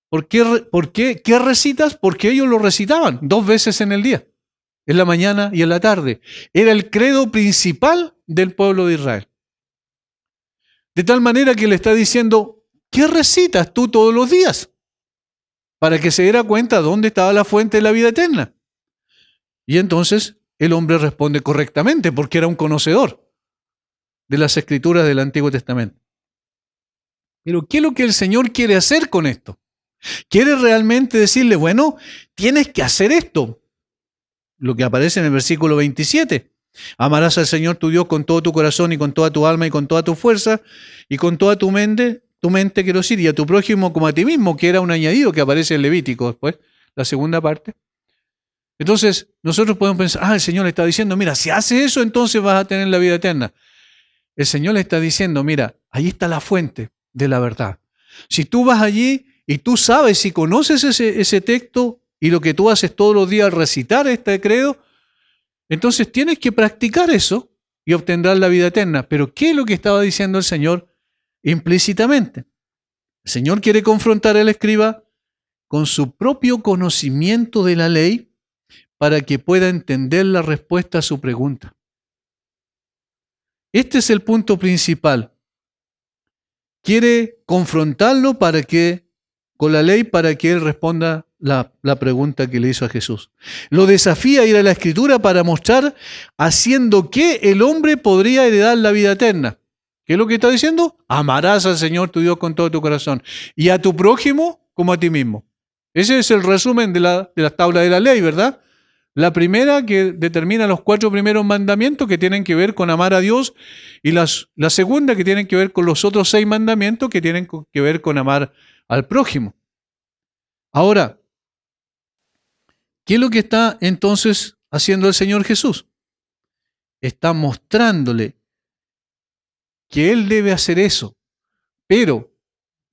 ¿Por qué? ¿Qué recitas? Porque ellos lo recitaban 2 veces en el día, en la mañana y en la tarde. Era el credo principal del pueblo de Israel. De tal manera que le está diciendo: ¿qué recitas tú todos los días? Para que se diera cuenta dónde estaba la fuente de la vida eterna. Y entonces el hombre responde correctamente porque era un conocedor de las Escrituras del Antiguo Testamento. Pero ¿qué es lo que el Señor quiere hacer con esto? Quiere realmente decirle, bueno, tienes que hacer esto. Lo que aparece en el versículo 27. Amarás al Señor tu Dios con todo tu corazón y con toda tu alma y con toda tu fuerza y con toda tu mente quiero decir, y a tu prójimo como a ti mismo, que era un añadido que aparece en Levítico después, la segunda parte. Entonces, nosotros podemos pensar, el Señor le está diciendo, mira, si haces eso, entonces vas a tener la vida eterna. El Señor le está diciendo, mira, ahí está la fuente de la verdad. Si tú vas allí y tú sabes y conoces ese texto y lo que tú haces todos los días al recitar este credo, entonces tienes que practicar eso y obtendrás la vida eterna. Pero ¿qué es lo que estaba diciendo el Señor implícitamente? El Señor quiere confrontar al escriba con su propio conocimiento de la ley para que pueda entender la respuesta a su pregunta. Este es el punto principal. Quiere confrontarlo con la ley para que él responda la pregunta que le hizo a Jesús. Lo desafía a ir a la Escritura para mostrar haciendo qué el hombre podría heredar la vida eterna. ¿Qué es lo que está diciendo? Amarás al Señor tu Dios con todo tu corazón y a tu prójimo como a ti mismo. Ese es el resumen de las tablas de la ley, ¿verdad? La primera que determina los 4 primeros mandamientos que tienen que ver con amar a Dios y la segunda que tienen que ver con los otros 6 mandamientos que tienen que ver con amar al prójimo. Ahora, ¿qué es lo que está entonces haciendo el Señor Jesús? Está mostrándole que Él debe hacer eso, pero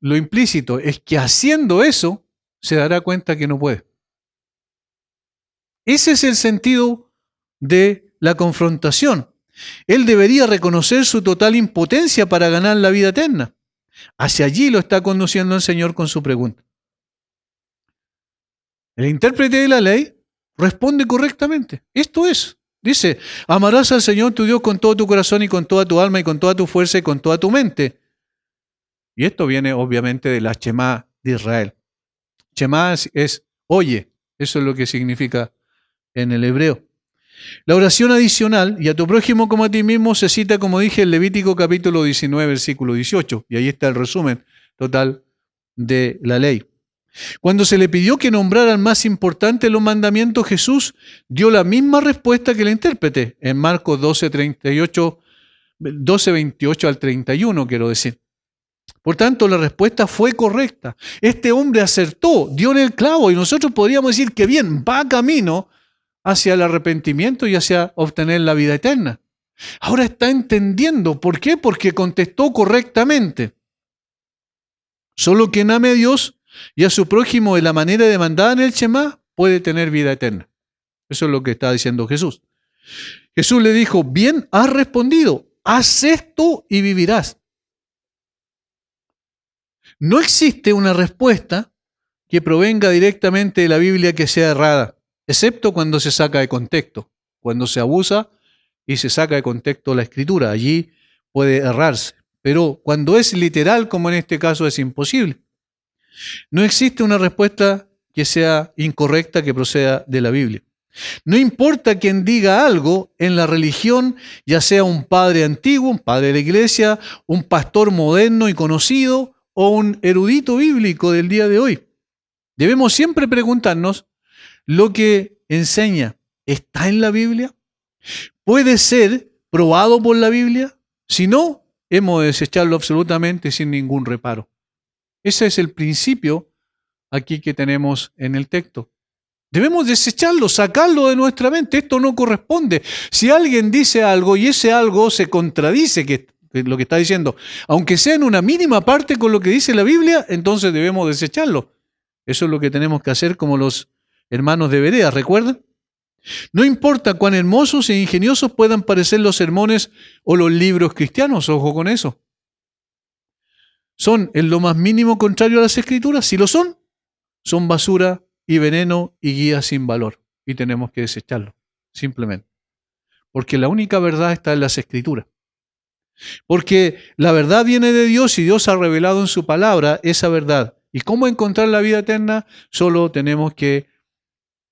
lo implícito es que haciendo eso se dará cuenta que no puede. Ese es el sentido de la confrontación. Él debería reconocer su total impotencia para ganar la vida eterna. Hacia allí lo está conduciendo el Señor con su pregunta. El intérprete de la ley responde correctamente. Esto es. Dice, amarás al Señor tu Dios con todo tu corazón y con toda tu alma y con toda tu fuerza y con toda tu mente. Y esto viene obviamente de la Shema de Israel. Shema es oye. Eso es lo que significa en el hebreo. La oración adicional, y a tu prójimo como a ti mismo, se cita, como dije, en Levítico capítulo 19, versículo 18. Y ahí está el resumen total de la ley. Cuando se le pidió que nombrara el más importante de los mandamientos, Jesús dio la misma respuesta que el intérprete en Marcos 12, 28 al 31, quiero decir. Por tanto, la respuesta fue correcta. Este hombre acertó, dio en el clavo, y nosotros podríamos decir que bien, va camino hacia el arrepentimiento y hacia obtener la vida eterna. Ahora está entendiendo. ¿Por qué? Porque contestó correctamente. Solo quien ame a Dios y a su prójimo de la manera demandada en el Shema puede tener vida eterna. Eso es lo que está diciendo Jesús. Jesús le dijo, bien has respondido, haz esto y vivirás. No existe una respuesta que provenga directamente de la Biblia que sea errada, excepto cuando se saca de contexto, cuando se abusa y se saca de contexto la Escritura. Allí puede errarse. Pero cuando es literal, como en este caso, es imposible. No existe una respuesta que sea incorrecta que proceda de la Biblia. No importa quien diga algo en la religión, ya sea un padre antiguo, un padre de la iglesia, un pastor moderno y conocido o un erudito bíblico del día de hoy. Debemos siempre preguntarnos, ¿lo que enseña está en la Biblia? ¿Puede ser probado por la Biblia? Si no, hemos de desecharlo absolutamente sin ningún reparo. Ese es el principio aquí que tenemos en el texto. Debemos desecharlo, sacarlo de nuestra mente. Esto no corresponde. Si alguien dice algo y ese algo se contradice que lo que está diciendo, aunque sea en una mínima parte con lo que dice la Biblia, entonces debemos desecharlo. Eso es lo que tenemos que hacer como los hermanos de Berea, ¿recuerdan? No importa cuán hermosos e ingeniosos puedan parecer los sermones o los libros cristianos, ojo con eso. ¿Son en lo más mínimo contrario a las Escrituras? Si lo son basura y veneno y guía sin valor. Y tenemos que desecharlo, simplemente. Porque la única verdad está en las Escrituras. Porque la verdad viene de Dios y Dios ha revelado en su palabra esa verdad. ¿Y cómo encontrar la vida eterna? Solo tenemos que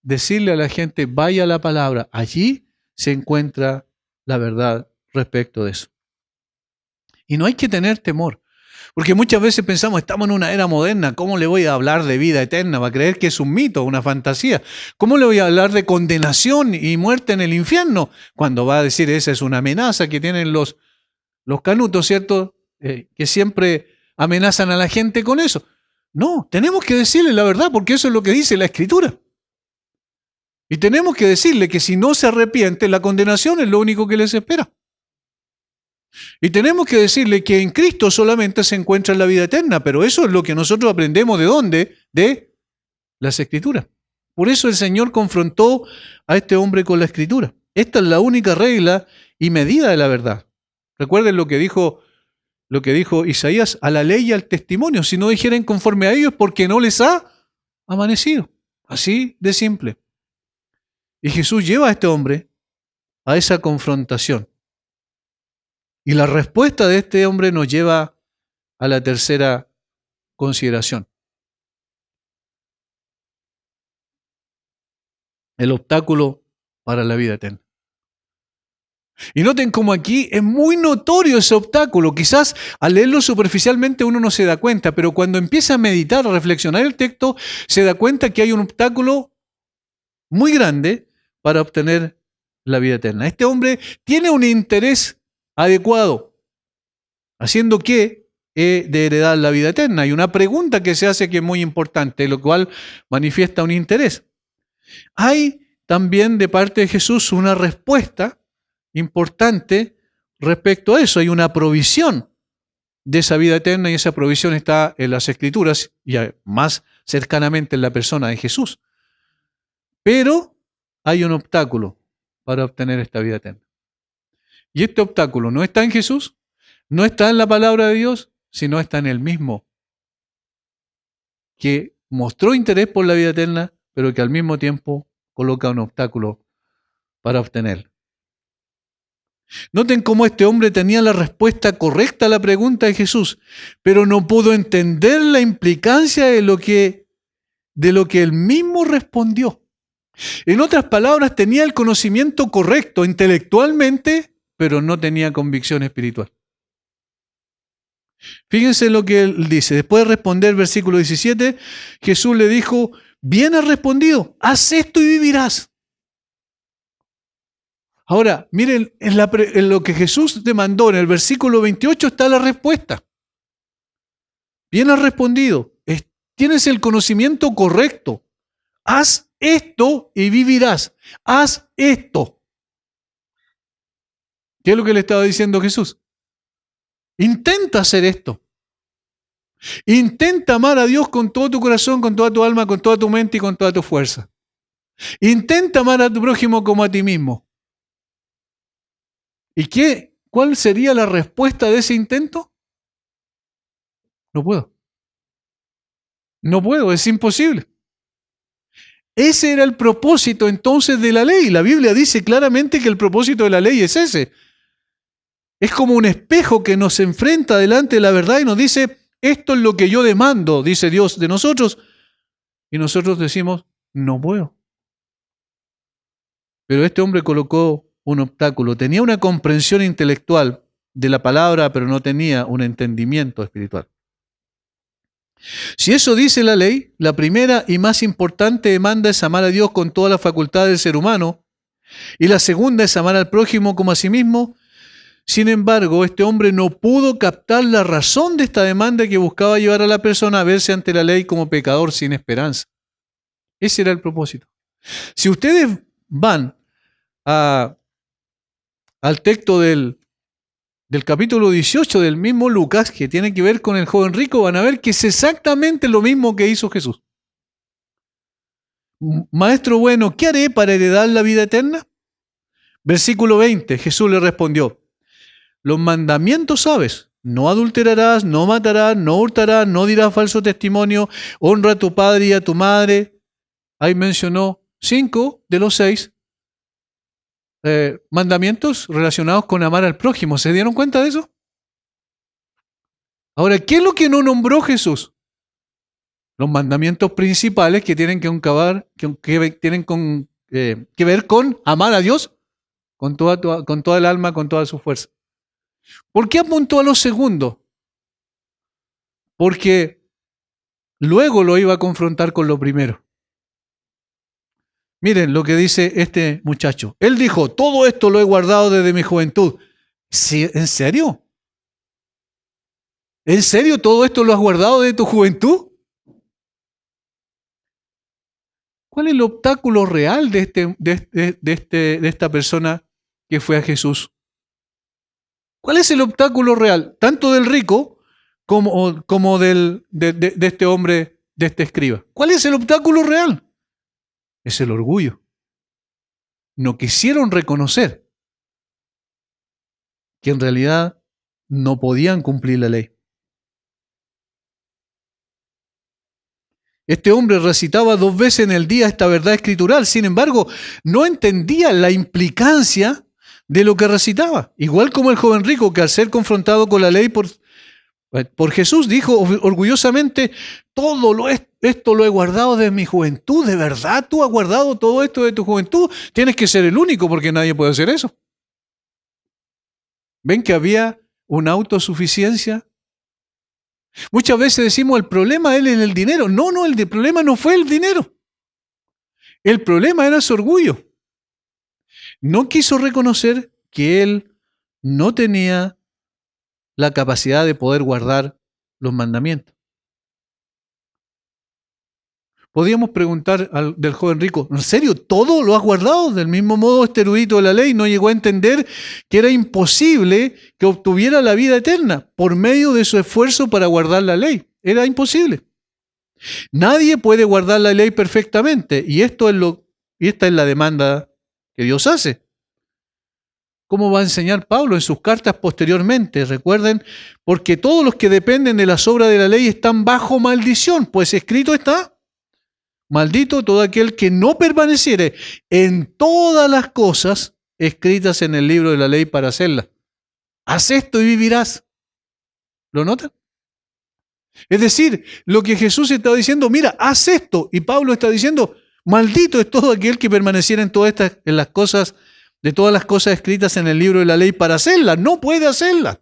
decirle a la gente, vaya a la palabra. Allí se encuentra la verdad respecto de eso. Y no hay que tener temor, Porque muchas veces pensamos, estamos en una era moderna, ¿cómo le voy a hablar de vida eterna? Va a creer que es un mito, una fantasía. ¿Cómo le voy a hablar de condenación y muerte en el infierno? Cuando va a decir, esa es una amenaza que tienen los canutos, ¿cierto? Que siempre amenazan a la gente con eso. No, tenemos que decirle la verdad, porque eso es lo que dice la Escritura. Y tenemos que decirle que si no se arrepiente, la condenación es lo único que les espera. Y tenemos que decirle que en Cristo solamente se encuentra la vida eterna, pero eso es lo que nosotros aprendemos ¿de dónde? De las Escrituras. Por eso el Señor confrontó a este hombre con la Escritura. Esta es la única regla y medida de la verdad. Recuerden lo que dijo Isaías, a la ley y al testimonio. Si no dijeren conforme a ellos, porque no les ha amanecido. Así de simple. Y Jesús lleva a este hombre a esa confrontación. Y la respuesta de este hombre nos lleva a la tercera consideración. El obstáculo para la vida eterna. Y noten cómo aquí es muy notorio ese obstáculo. Quizás al leerlo superficialmente uno no se da cuenta, pero cuando empieza a meditar, a reflexionar el texto, se da cuenta que hay un obstáculo muy grande para obtener la vida eterna. Este hombre tiene un interés adecuado, haciendo que de heredar la vida eterna. Hay una pregunta que se hace que es muy importante, lo cual manifiesta un interés. Hay también de parte de Jesús una respuesta importante respecto a eso. Hay una provisión de esa vida eterna y esa provisión está en las Escrituras y más cercanamente en la persona de Jesús. Pero hay un obstáculo para obtener esta vida eterna. Y este obstáculo no está en Jesús, no está en la palabra de Dios, sino está en Él mismo, que mostró interés por la vida eterna, pero que al mismo tiempo coloca un obstáculo para obtenerla. Noten cómo este hombre tenía la respuesta correcta a la pregunta de Jesús, pero no pudo entender la implicancia de lo que él mismo respondió. En otras palabras, tenía el conocimiento correcto intelectualmente, pero no tenía convicción espiritual. Fíjense lo que él dice. Después de responder, versículo 17, Jesús le dijo, bien has respondido, haz esto y vivirás. Ahora, miren, en lo que Jesús demandó en el versículo 28 está la respuesta. Bien has respondido, tienes el conocimiento correcto. Haz esto y vivirás. Haz esto. ¿Qué es lo que le estaba diciendo Jesús? Intenta hacer esto. Intenta amar a Dios con todo tu corazón, con toda tu alma, con toda tu mente y con toda tu fuerza. Intenta amar a tu prójimo como a ti mismo. ¿Y cuál sería la respuesta de ese intento? No puedo. No puedo, es imposible. Ese era el propósito entonces de la ley. La Biblia dice claramente que el propósito de la ley es ese. Es como un espejo que nos enfrenta delante de la verdad y nos dice, esto es lo que yo demando, dice Dios de nosotros. Y nosotros decimos, no puedo. Pero este hombre colocó un obstáculo. Tenía una comprensión intelectual de la palabra, pero no tenía un entendimiento espiritual. Si eso dice la ley, la primera y más importante demanda es amar a Dios con toda la facultad del ser humano, y la segunda es amar al prójimo como a sí mismo. Sin embargo, este hombre no pudo captar la razón de esta demanda que buscaba llevar a la persona a verse ante la ley como pecador sin esperanza. Ese era el propósito. Si ustedes van al texto del capítulo 18 del mismo Lucas, que tiene que ver con el joven rico, van a ver que es exactamente lo mismo que hizo Jesús. Maestro bueno, ¿qué haré para heredar la vida eterna? Versículo 20, Jesús le respondió, los mandamientos sabes, no adulterarás, no matarás, no hurtarás, no dirás falso testimonio, honra a tu padre y a tu madre. Ahí mencionó 5 de los 6 mandamientos relacionados con amar al prójimo. ¿Se dieron cuenta de eso? Ahora, ¿qué es lo que no nombró Jesús? Los mandamientos principales que tienen que ver con amar a Dios con toda el alma, con toda su fuerza. ¿Por qué apuntó a los segundos? porque luego lo iba a confrontar con lo primero. Miren lo que dice este muchacho. Él dijo, todo esto lo he guardado desde mi juventud. ¿Sí? ¿En serio? ¿En serio todo esto lo has guardado desde tu juventud? ¿Cuál es el obstáculo real de esta persona que fue a Jesús? ¿Cuál es el obstáculo real? Tanto del rico como de este hombre, de este escriba. ¿Cuál es el obstáculo real? Es el orgullo. No quisieron reconocer que en realidad no podían cumplir la ley. Este hombre recitaba 2 veces en el día esta verdad escritural, sin embargo, no entendía la implicancia de lo que recitaba. Igual como el joven rico que al ser confrontado con la ley por Jesús dijo orgullosamente, esto lo he guardado desde mi juventud. ¿De verdad tú has guardado todo esto de tu juventud? Tienes que ser el único porque nadie puede hacer eso. ¿Ven que había una autosuficiencia? Muchas veces decimos el problema de él es el dinero. No, el problema no fue el dinero. El problema era su orgullo. No quiso reconocer que él no tenía la capacidad de poder guardar los mandamientos. Podríamos preguntar del joven rico, ¿en serio todo lo has guardado? Del mismo modo, este erudito de la ley no llegó a entender que era imposible que obtuviera la vida eterna por medio de su esfuerzo para guardar la ley. Era imposible. Nadie puede guardar la ley perfectamente y esta es la demanda que Dios hace. ¿Cómo va a enseñar Pablo en sus cartas posteriormente? Recuerden, porque todos los que dependen de las obras de la ley están bajo maldición, pues escrito está, maldito todo aquel que no permaneciere en todas las cosas escritas en el libro de la ley para hacerlas. Haz esto y vivirás. ¿Lo notan? Es decir, lo que Jesús estaba diciendo, mira, haz esto. Y Pablo está diciendo, maldito es todo aquel que permaneciera en todas las cosas, de todas las cosas escritas en el libro de la ley para hacerlas. No puede hacerlas.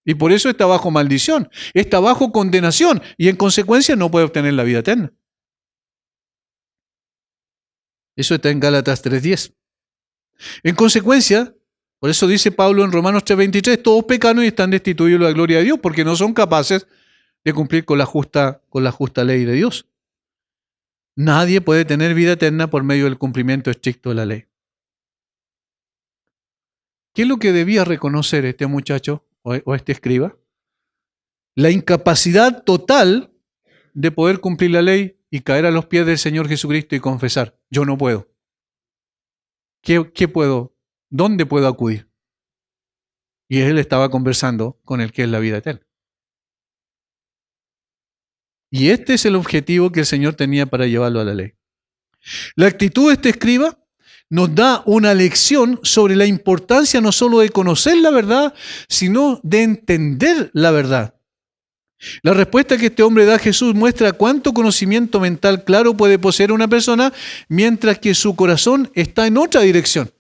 Y por eso está bajo maldición, está bajo condenación y en consecuencia no puede obtener la vida eterna. Eso está en Gálatas 3:10. En consecuencia, por eso dice Pablo en Romanos 3:23, todos pecaron y están destituidos de la gloria de Dios porque no son capaces de cumplir con la justa ley de Dios. Nadie puede tener vida eterna por medio del cumplimiento estricto de la ley. ¿Qué es lo que debía reconocer este muchacho o este escriba? La incapacidad total de poder cumplir la ley y caer a los pies del Señor Jesucristo y confesar, yo no puedo. ¿Qué puedo? ¿Dónde puedo acudir? Y él estaba conversando con el que es la vida eterna. Y este es el objetivo que el Señor tenía para llevarlo a la ley. La actitud de este escriba nos da una lección sobre la importancia no solo de conocer la verdad, sino de entender la verdad. La respuesta que este hombre da a Jesús muestra cuánto conocimiento mental claro puede poseer una persona mientras que su corazón está en otra dirección.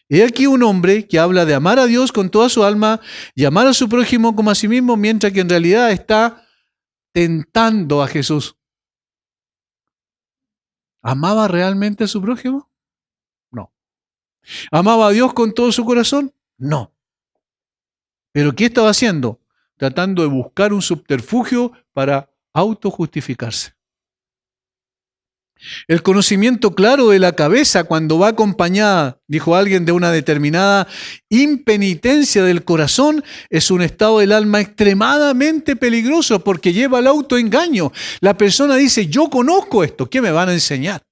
He aquí un hombre que habla de amar a Dios con toda su alma y amar a su prójimo como a sí mismo, mientras que en realidad está tentando a Jesús. ¿Amaba realmente a su prójimo? No. ¿Amaba a Dios con todo su corazón? No. ¿Pero qué estaba haciendo? Tratando de buscar un subterfugio para autojustificarse. El conocimiento claro de la cabeza cuando va acompañada, dijo alguien, de una determinada impenitencia del corazón, es un estado del alma extremadamente peligroso porque lleva al autoengaño. La persona dice, yo conozco esto, ¿qué me van a enseñar?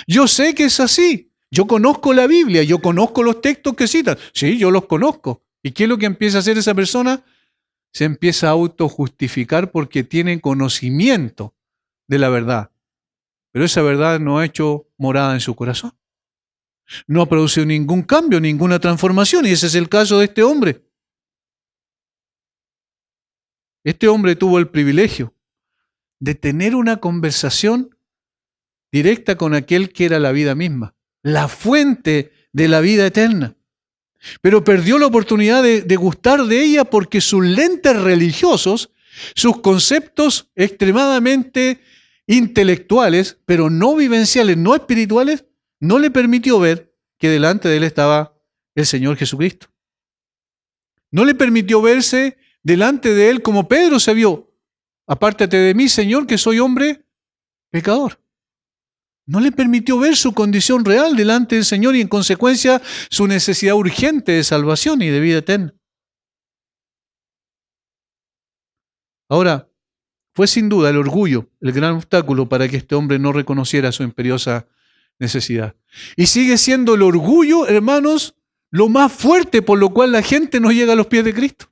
Yo sé que es así, yo conozco la Biblia, yo conozco los textos que citan, sí, yo los conozco. ¿Y qué es lo que empieza a hacer esa persona? Se empieza a autojustificar porque tiene conocimiento de la verdad. Pero esa verdad no ha hecho morada en su corazón. No ha producido ningún cambio, ninguna transformación. Y ese es el caso de este hombre. Este hombre tuvo el privilegio de tener una conversación directa con aquel que era la vida misma, la fuente de la vida eterna. pero perdió la oportunidad de gustar de ella porque sus lentes religiosos, sus conceptos extremadamente intelectuales, pero no vivenciales, no espirituales, no le permitió ver que delante de él estaba el Señor Jesucristo. No le permitió verse delante de él como Pedro se vio. Apártate de mí, Señor, que soy hombre pecador. No le permitió ver su condición real delante del Señor y en consecuencia su necesidad urgente de salvación y de vida eterna. Ahora, fue sin duda el orgullo el gran obstáculo para que este hombre no reconociera su imperiosa necesidad. Y sigue siendo el orgullo, hermanos, lo más fuerte por lo cual la gente no llega a los pies de Cristo.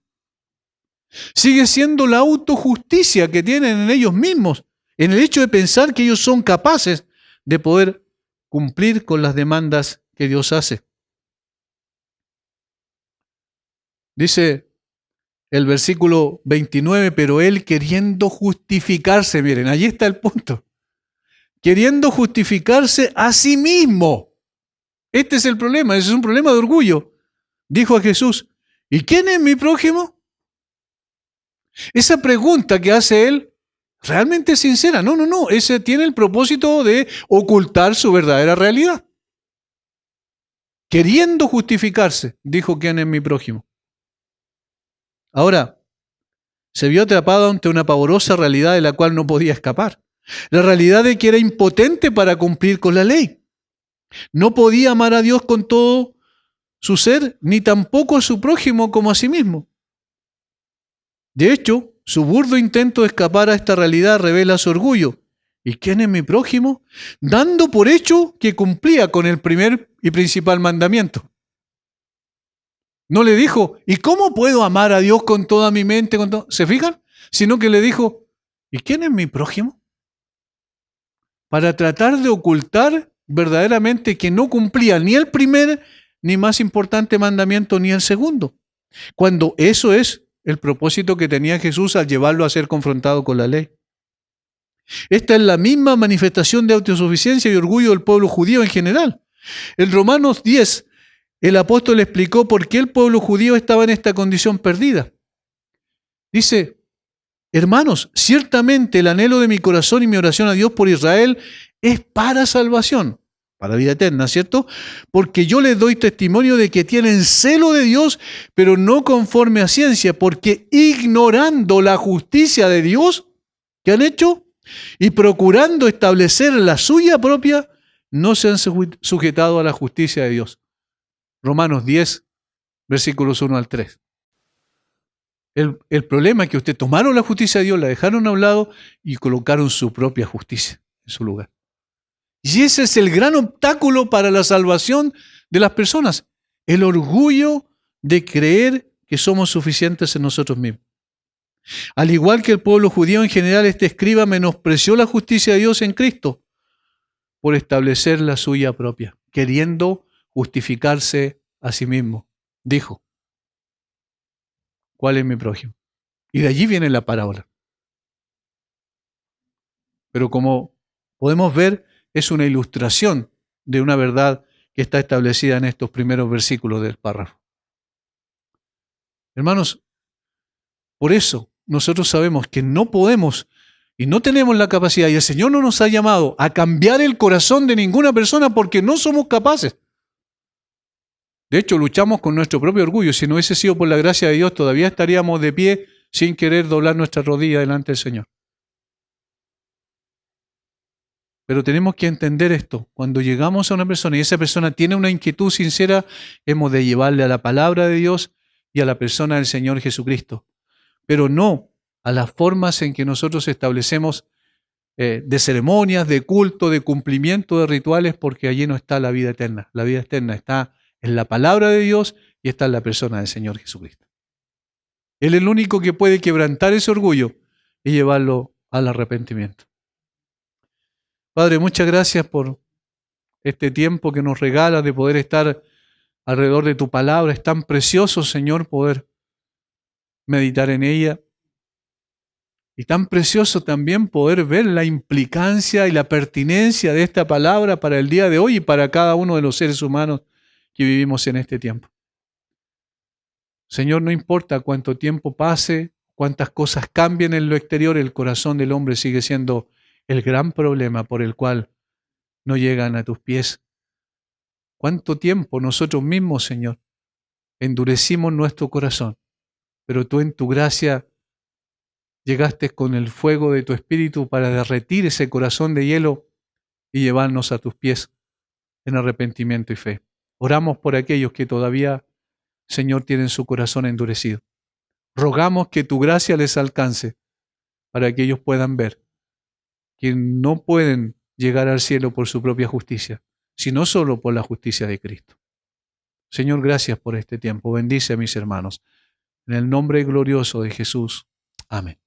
Sigue siendo la autojusticia que tienen en ellos mismos, en el hecho de pensar que ellos son capaces de poder cumplir con las demandas que Dios hace. Dice el versículo 29, pero él queriendo justificarse, miren, allí está el punto, queriendo justificarse a sí mismo. Este es el problema, ese es un problema de orgullo. Dijo a Jesús, ¿y quién es mi prójimo? Esa pregunta que hace él, realmente es sincera. No, ese tiene el propósito de ocultar su verdadera realidad. Queriendo justificarse, dijo, ¿quién es mi prójimo? Ahora, se vio atrapado ante una pavorosa realidad de la cual no podía escapar. La realidad de que era impotente para cumplir con la ley. No podía amar a Dios con todo su ser, ni tampoco a su prójimo como a sí mismo. De hecho, su burdo intento de escapar a esta realidad revela su orgullo. ¿Y quién es mi prójimo? Dando por hecho que cumplía con el primer y principal mandamiento. No le dijo, ¿y cómo puedo amar a Dios con toda mi mente? ¿Se fijan? Sino que le dijo, ¿y quién es mi prójimo? Para tratar de ocultar verdaderamente que no cumplía ni el primer, ni más importante mandamiento, ni el segundo. Cuando eso es el propósito que tenía Jesús al llevarlo a ser confrontado con la ley. Esta es la misma manifestación de autosuficiencia y orgullo del pueblo judío en general. En Romanos 10, el apóstol explicó por qué el pueblo judío estaba en esta condición perdida. Dice, hermanos, ciertamente el anhelo de mi corazón y mi oración a Dios por Israel es para salvación, para vida eterna, ¿cierto? Porque yo les doy testimonio de que tienen celo de Dios, pero no conforme a ciencia, porque ignorando la justicia de Dios que han hecho y procurando establecer la suya propia, no se han sujetado a la justicia de Dios. Romanos 10, versículos 1 al 3. El problema es que ustedes tomaron la justicia de Dios, la dejaron a un lado y colocaron su propia justicia en su lugar. Y ese es el gran obstáculo para la salvación de las personas, el orgullo de creer que somos suficientes en nosotros mismos. Al igual que el pueblo judío en general, este escriba menospreció la justicia de Dios en Cristo por establecer la suya propia, queriendo justificarse a sí mismo. Dijo, ¿cuál es mi prójimo? Y de allí viene la parábola. Pero como podemos ver, es una ilustración de una verdad que está establecida en estos primeros versículos del párrafo. Hermanos, por eso nosotros sabemos que no podemos y no tenemos la capacidad, y el Señor no nos ha llamado a cambiar el corazón de ninguna persona porque no somos capaces. De hecho, luchamos con nuestro propio orgullo. Si no hubiese sido por la gracia de Dios, todavía estaríamos de pie sin querer doblar nuestra rodilla delante del Señor. Pero tenemos que entender esto. Cuando llegamos a una persona y esa persona tiene una inquietud sincera, hemos de llevarle a la palabra de Dios y a la persona del Señor Jesucristo. Pero no a las formas en que nosotros establecemos de ceremonias, de culto, de cumplimiento de rituales, porque allí no está la vida eterna. La vida eterna está en la palabra de Dios y está en la persona del Señor Jesucristo. Él es el único que puede quebrantar ese orgullo y llevarlo al arrepentimiento. Padre, muchas gracias por este tiempo que nos regalas de poder estar alrededor de tu palabra. Es tan precioso, Señor, poder meditar en ella. Y tan precioso también poder ver la implicancia y la pertinencia de esta palabra para el día de hoy y para cada uno de los seres humanos que vivimos en este tiempo. Señor, no importa cuánto tiempo pase, cuántas cosas cambien en lo exterior, el corazón del hombre sigue siendo el gran problema por el cual no llegan a tus pies. ¿Cuánto tiempo nosotros mismos, Señor, endurecimos nuestro corazón? Pero tú en tu gracia llegaste con el fuego de tu espíritu para derretir ese corazón de hielo y llevarnos a tus pies en arrepentimiento y fe. Oramos por aquellos que todavía, Señor, tienen su corazón endurecido. Rogamos que tu gracia les alcance para que ellos puedan ver que no pueden llegar al cielo por su propia justicia, sino solo por la justicia de Cristo. Señor, gracias por este tiempo. Bendice a mis hermanos. En el nombre glorioso de Jesús. Amén.